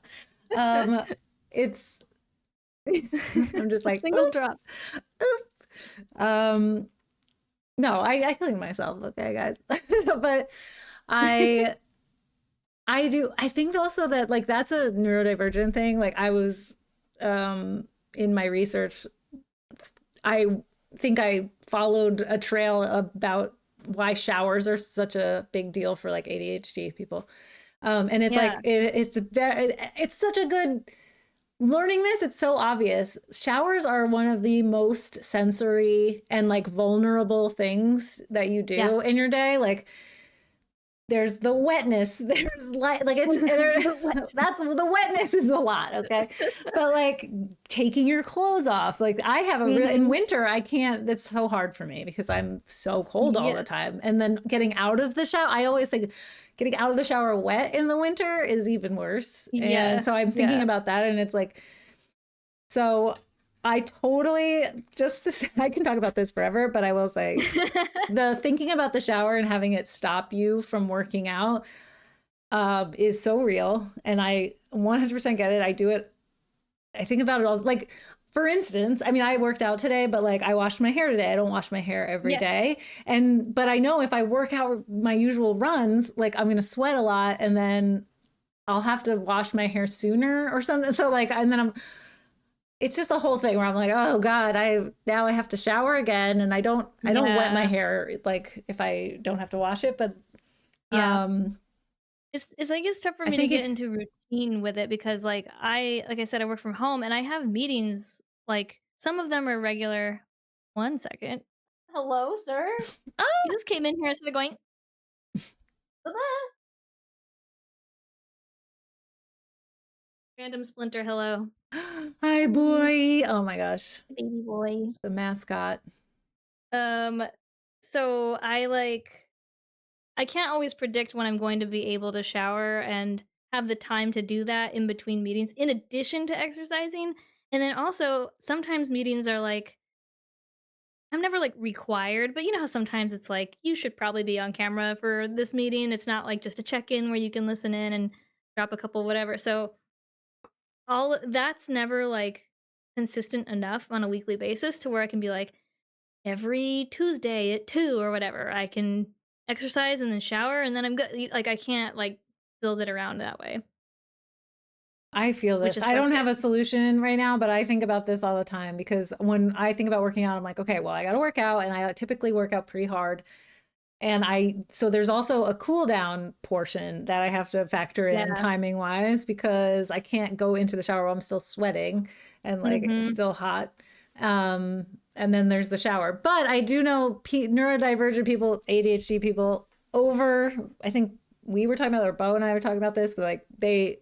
Um, it's I'm just like single drop. Um, no, I clean myself, okay, guys. But I I think also that like that's a neurodivergent thing. Like I was in my research, I think I followed a trail about why showers are such a big deal for like ADHD people. And it's like it's such a good learning this. It's so obvious. Showers are one of the most sensory and like vulnerable things that you do in your day. Like there's the wetness, there's like it's that's the wetness is a lot, okay, but like taking your clothes off, like I have a real in winter I can't, that's so hard for me because I'm so cold all the time, and then getting out of the shower, I always think getting out of the shower wet in the winter is even worse, and so I'm thinking about that, and it's like, so I totally, just to say, I can talk about this forever, but I will say the thinking about the shower and having it stop you from working out is so real. And I 100% get it. I do it. I think about it all. Like, for instance, I mean, I worked out today, but like I washed my hair today. I don't wash my hair every day. But I know if I work out my usual runs, like I'm going to sweat a lot and then I'll have to wash my hair sooner or something. So like, and then it's just a whole thing where I'm like, oh God, now I have to shower again, and I don't wet my hair like if I don't have to wash it. But it's like it's tough for me to get into routine with it because like I said, I work from home and I have meetings, like some of them are regular. 1 second. Hello, sir. Oh, you just came in here instead of going. Random splinter, hello. Hi, boy. Oh my gosh. Baby boy. The mascot. So I can't always predict when I'm going to be able to shower and have the time to do that in between meetings, in addition to exercising. And then also, sometimes meetings are like, I'm never like required, but you know how sometimes it's like, you should probably be on camera for this meeting. It's not like just a check in where you can listen in and drop a couple, whatever. So all that's never like consistent enough on a weekly basis to where I can be like, every Tuesday at 2 or whatever, I can exercise and then shower and then I'm good. Like I can't like build it around that way. I feel this. I don't have a solution right now, but I think about this all the time because when I think about working out, I'm like, okay, well, I got to work out, and I typically work out pretty hard. And so there's also a cool down portion that I have to factor in timing wise, because I can't go into the shower while I'm still sweating and like still hot. And then there's the shower. But I do know neurodivergent people, ADHD people, I think we were talking about, or Bo and I were talking about this, but like they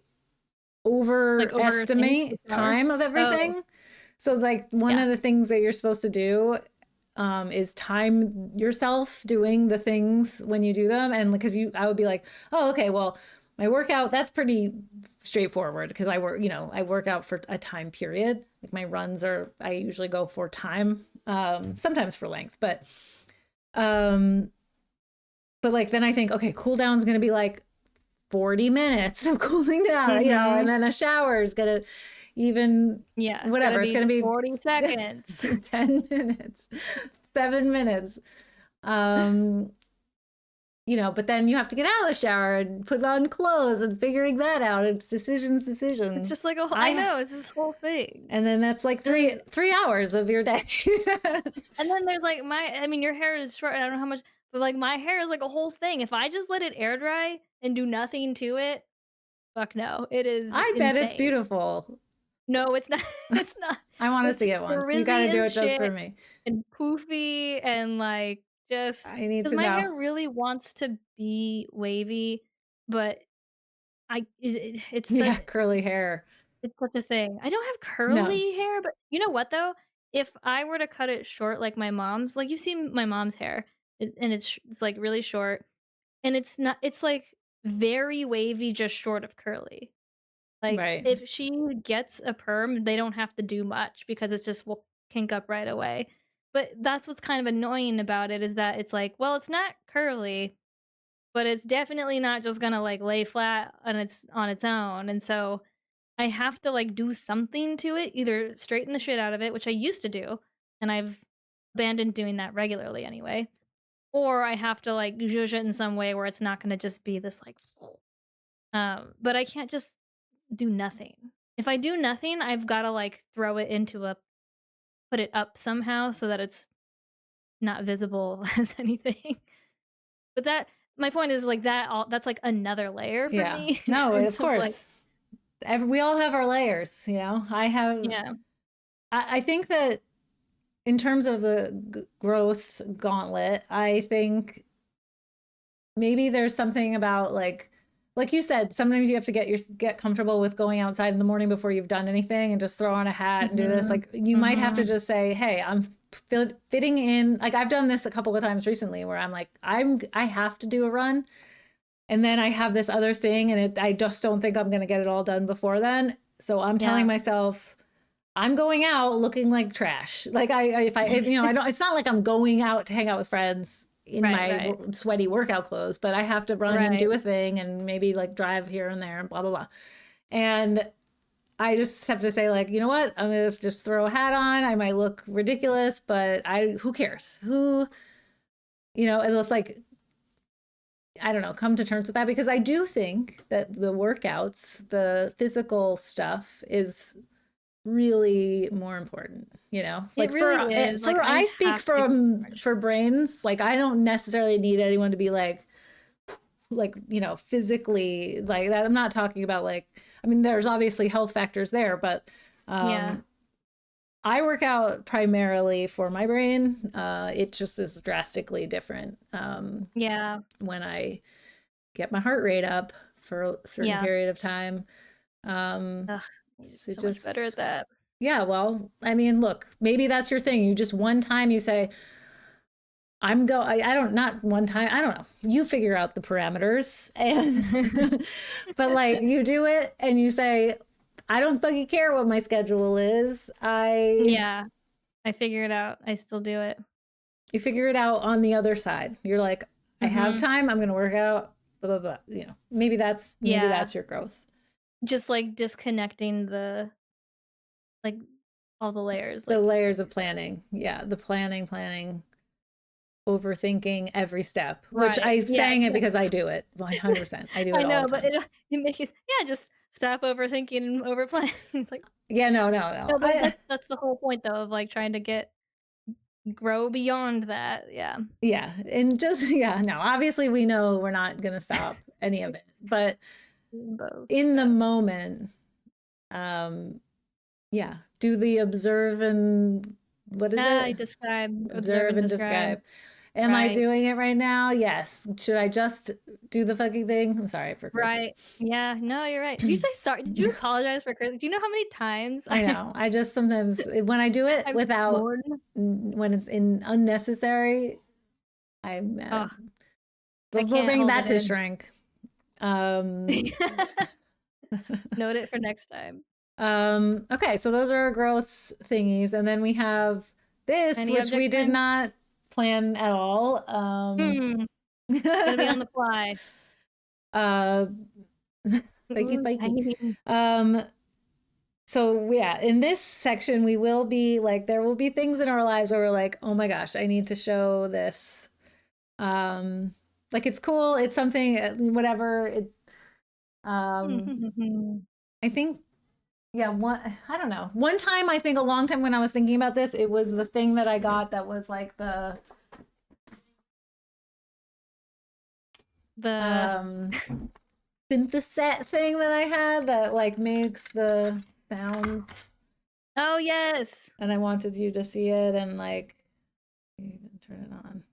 overestimate time of everything. So like one of the things that you're supposed to do is time yourself doing the things when you do them. And because I would be like, oh, okay, well, my workout, that's pretty straightforward because I work out for a time period. Like my runs I usually go for time, sometimes for length, but like then I think, okay, cool down is going to be like 40 minutes of cooling down, and then a shower is going to whatever. It's going to be 40 seconds, 10 minutes, 7 minutes. But then you have to get out of the shower and put on clothes and figuring that out. It's decisions. It's just like I know, it's this whole thing. And then that's like three hours of your day. And then there's like your hair is short. I don't know how much, but like my hair is like a whole thing. If I just let it air dry and do nothing to it, fuck no. It is I bet it's beautiful. No, it's not. It's not. I want to see it once. You got to do it just for me. And poofy and like just. I need to know. My hair really wants to be wavy, but it's curly hair. It's such a thing. I don't have curly hair, but you know what though? If I were to cut it short like my mom's, like you've seen my mom's hair, and it's like really short, and it's not. It's like very wavy, just short of curly. Like if she gets a perm, they don't have to do much because it just will kink up right away. But that's what's kind of annoying about it, is that it's like, well, it's not curly, but it's definitely not just gonna like lay flat on its own. And so I have to like do something to it, either straighten the shit out of it, which I used to do, and I've abandoned doing that regularly anyway, or I have to like zhuzh it in some way where it's not going to just be this like but I can't just do nothing. If I do nothing, I've got to like throw it into a put it up somehow so that it's not visible as anything. But that my point is like that all that's like another layer for Yeah. me in No, terms of of like course. We all have our layers, you know. yeah. I think that in terms of the growth gauntlet, I think maybe there's something about like you said, sometimes you have to get comfortable with going outside in the morning before you've done anything and just throw on a hat and do this. Mhm. Like you might have to Mhm. just say, hey, I'm fitting in. Like I've done this a couple of times recently where I'm like, I have to do a run. And then I have this other thing and I just don't think I'm going to get it all done before then. So I'm telling Yeah. myself, I'm going out looking like trash. Like you know, I don't, it's not like I'm going out to hang out with friends in Right, my right. sweaty workout clothes, but I have to run and Right. do a thing and maybe like drive here and there and blah, blah, blah. And I just have to say like, you know what? I'm going to just throw a hat on. I might look ridiculous, but who cares? You know, it's like, I don't know, come to terms with that because I do think that the workouts, the physical stuff is really more important, you know. It Like really is. Like I I speak have to get charged. for brains, like I don't necessarily need anyone to be like, you know, physically like that. I'm not talking about like, I mean there's obviously health factors there, but Yeah. I work out primarily for my brain. It just is drastically different Yeah. when I get my heart rate up for a certain Yeah. period of time. Um, Ugh, I need to be it so much better just, at that. yeah, well, I mean, look, maybe that's your thing. You just one time you say, I don't, not one time, I don't know. You figure out the parameters and, but like you do it and you say, I don't fucking care what my schedule is. Yeah. I figure it out. I still do it. You figure it out on the other side. You're like, I have Mhm. time. I'm going to work out, blah, blah, blah. You know, maybe Yeah. that's your growth. Just like disconnecting the like all the layers The like layers you of said. planning. Yeah, the planning, overthinking every step, which Right. I'm Yeah, saying it because I exactly. do it 100%. I do I it all know, the but time. it makes you yeah, just stop overthinking and overplanning. It's like Yeah, no, no, no, no. but that's the whole point though of like trying to grow beyond that. Yeah. Yeah, and just, yeah, no, obviously we know we're not going to stop any of it, but Both. in the Yeah. moment, um, yeah, do the observe and what is I it? describe, observe, Observe and and describe. describe. Am I Right. doing it right now? Yes. Should I just do the fucking thing? I'm sorry for cursing. Right. Yeah. No, you're right. Did you say sorry? Did you apologize for cursing? Do you know how many times I know. I just sometimes when I do it I've without sworn? when it's in unnecessary, I'm Oh, I we'll can't bring hold that it to in. shrink. Um, Note it for next time. okay, so those are our growths thingies, and then we have this, Any which object we did time? not plan at all. Hmm. Gonna be on the fly. uh, thank you, Ooh, thank you. tiny. Um, so yeah, in this section, we will be like, there will be things in our lives where we're like, oh my gosh, I need to show this. Like it's cool, it's something, whatever. Um, I think, yeah, I don't know. One time, I think a long time when I was thinking about this, it was the thing that I got that was like The um syntheset thing that I had that like makes the sounds. oh yes. And I wanted you to see it and like even turn it on.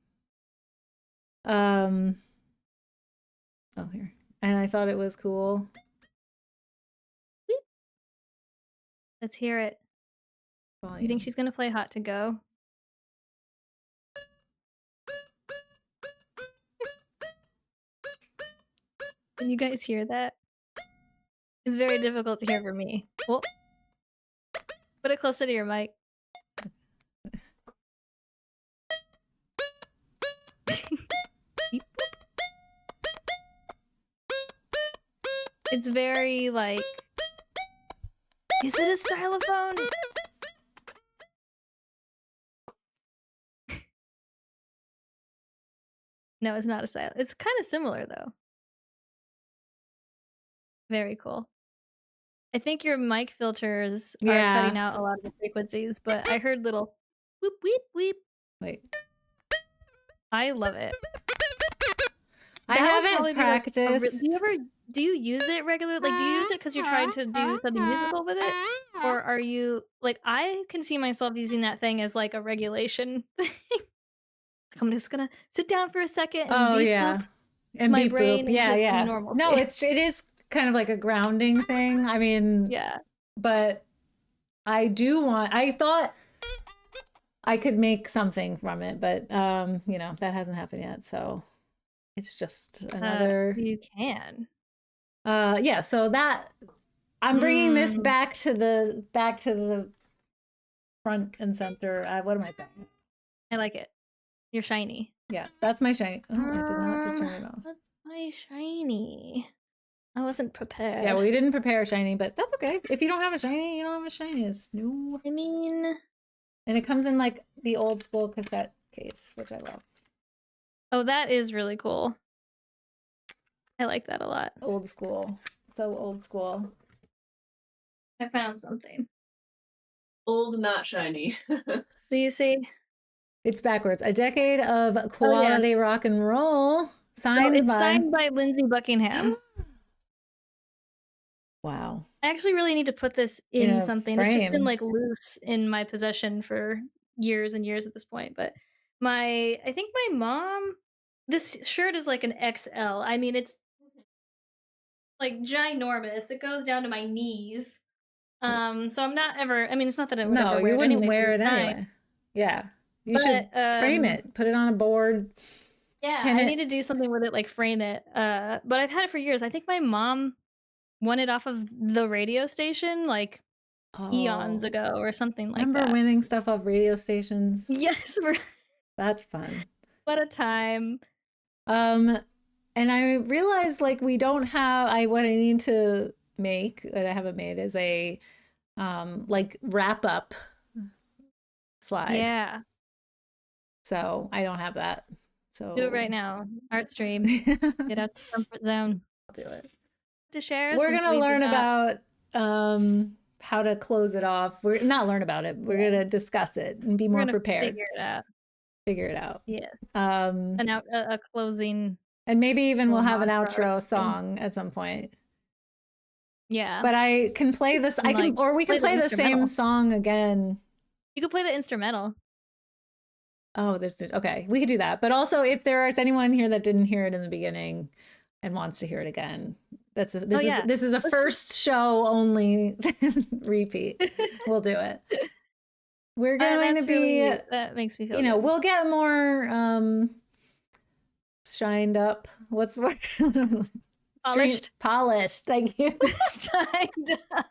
Oh here. And I thought it was cool. Let's hear it. You think Volume. she's gonna play Hot to Go? Can you guys hear that? It's very difficult to hear for me. Well, put it closer to your mic. It's very like Is it a stylophone? No, it's not a style. It's kind of similar though. Very cool. I think your mic filters are cutting out a lot of the frequencies, but I heard little whoop, weep, weep. Wait. I love it. I haven't practiced. Do you use it regularly? Like, do you use it because you're trying to do something musical with it? Or are you, like, I can see myself using that thing as, like, a regulation thing. I'm just gonna sit down for a second and beep boop. And my beep brain boop. Yeah. Normal no, it is kind of like a grounding thing. I mean, yeah. But I thought I could make something from it, but that hasn't happened yet. So it's just another. You can. Yeah. So that I'm bringing this back to the front and center. What am I saying? I like it. You're shiny. Yeah, that's my shiny. Oh, I did not just turn it off. That's my shiny. I wasn't prepared. Yeah, we didn't prepare a shiny, but that's okay. If you don't have a shiny, you don't have a shiny. It's new. I mean, and it comes in like the old school cassette case, which I love. Oh, that is really cool. I like that a lot. Old school. So old school. I found something. Old, not shiny. Do you see? It's backwards. A decade of quality rock and roll. Signed by Lindsey Buckingham. Wow. I actually really need to put this in something. Frame. It's just been like loose in my possession for years and years at this point. But I think my mom, this shirt is like an XL. I mean, it's like ginormous. It goes down to my knees. So I'm not ever, I mean, it's not that I would ever wear it anyway. Wear it anyway. Yeah. You should frame it, put it on a board. Yeah, I need to do something with it, like frame it. But I've had it for years. I think my mom won it off of the radio station like eons ago or something like that. Remember winning stuff off radio stations? Yes. That's fun. What a time. And I realized like we don't have, what I need to make, that I haven't made, is a like wrap up slide. Yeah. So I don't have that. So do it right now. Art stream. Get out the comfort zone. I'll do it. To share. We're gonna learn about how to close it off. We're not learn about it. We're gonna discuss it and be more prepared. Figure it out. Yeah. A closing. And maybe even we'll have an outro song at some point. Yeah. But I can play this. We can play the same song again. You could play the instrumental. Oh, okay. We could do that. But also, if there is anyone here that didn't hear it in the beginning and wants to hear it again, this is a show only repeat. We'll do it. We're going to be that makes me feel good. We'll get more shined up. What's the word? Polished. Thank you. Shined up.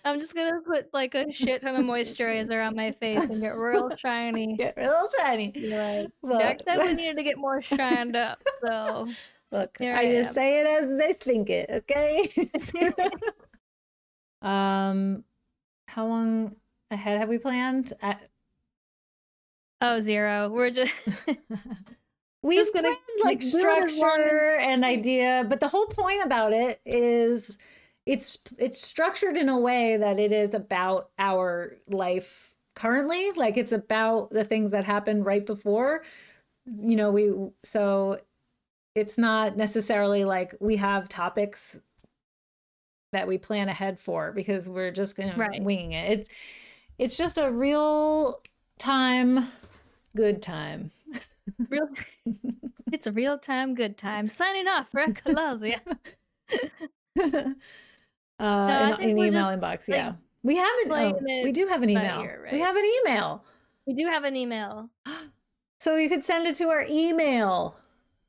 I'm just gonna put like a shit ton of moisturizer on my face and get real shiny. Like, Jack said we needed to get more shined up, so look, I just say it as they think it, okay? How long ahead have we planned? 0. We're just we've planned like structure and idea, but the whole point about it is it's structured in a way that it is about our life currently. Like it's about the things that happened right before, so it's not necessarily like we have topics that we plan ahead for, because we're just winging it. It's just a real time, good time. It's a real time, good time. Signing off for Echololzia. In email inbox, yeah. We haven't. We do have an email. Right? We have an email. We do have an email. So you could send it to our email.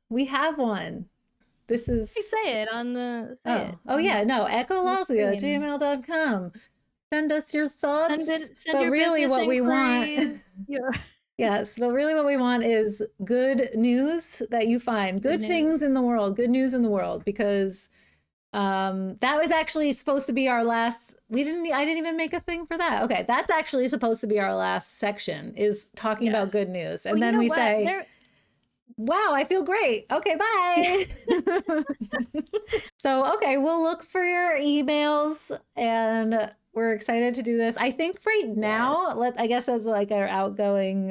We have one. This is. We say it on the. Echololzia@gmail.com. Send us your thoughts. Send your really, what we want. Yes, but really what we want is good news that you find, good things in the world, good news in the world, because that was actually supposed to be our last, I didn't even make a thing for that. Okay, that's actually supposed to be our last section, is talking about good news. And then we say, wow, I feel great. Okay, bye. So, okay, we'll look for your emails and we're excited to do this. I think right now, I guess as like our outgoing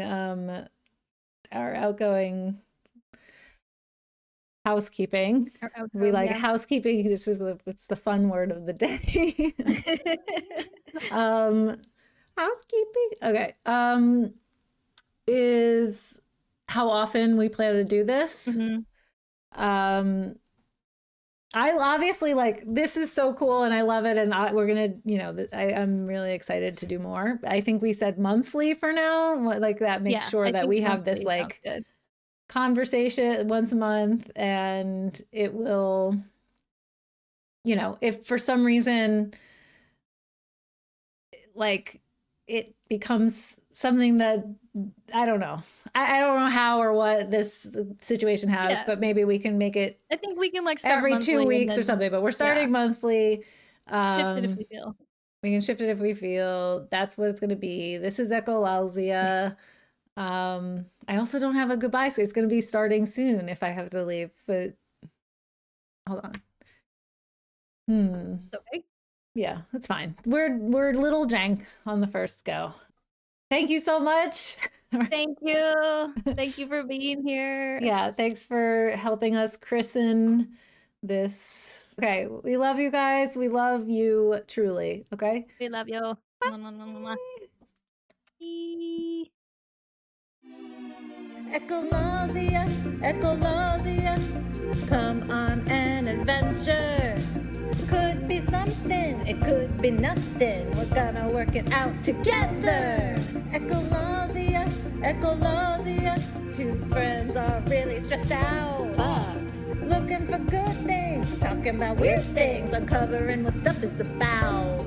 housekeeping. We like housekeeping. This is it's the fun word of the day. Housekeeping. Okay. Is how often we plan to do this. Mm-hmm. I obviously like, this is so cool and I love it. And we're going to, I'm really excited to do more. I think we said monthly for now. Like that makes sure that we have this like conversation once a month, and it will, if for some reason, like it becomes something that I don't know. I don't know how or what this situation has, but maybe we can make it. I think we can like start every 2 weeks or something, but we're starting monthly. Shift it if we feel. We can shift it if we feel. That's what it's going to be. This is Echololzia. I also don't have a goodbye, so it's going to be starting soon if I have to leave, but hold on. Okay. Yeah, that's fine. We're little jank on the first go. Thank you so much. Thank you. Thank you for being here. Yeah, thanks for helping us christen this. Okay, we love you guys. We love you truly. Okay? We love you. Bye. Echololzia, Echololzia, come on an adventure. Could be something, it could be nothing. We're gonna work it out together. Echololzia, Echololzia, two friends are really stressed out. Looking for good things, talking about weird things, uncovering what stuff is about.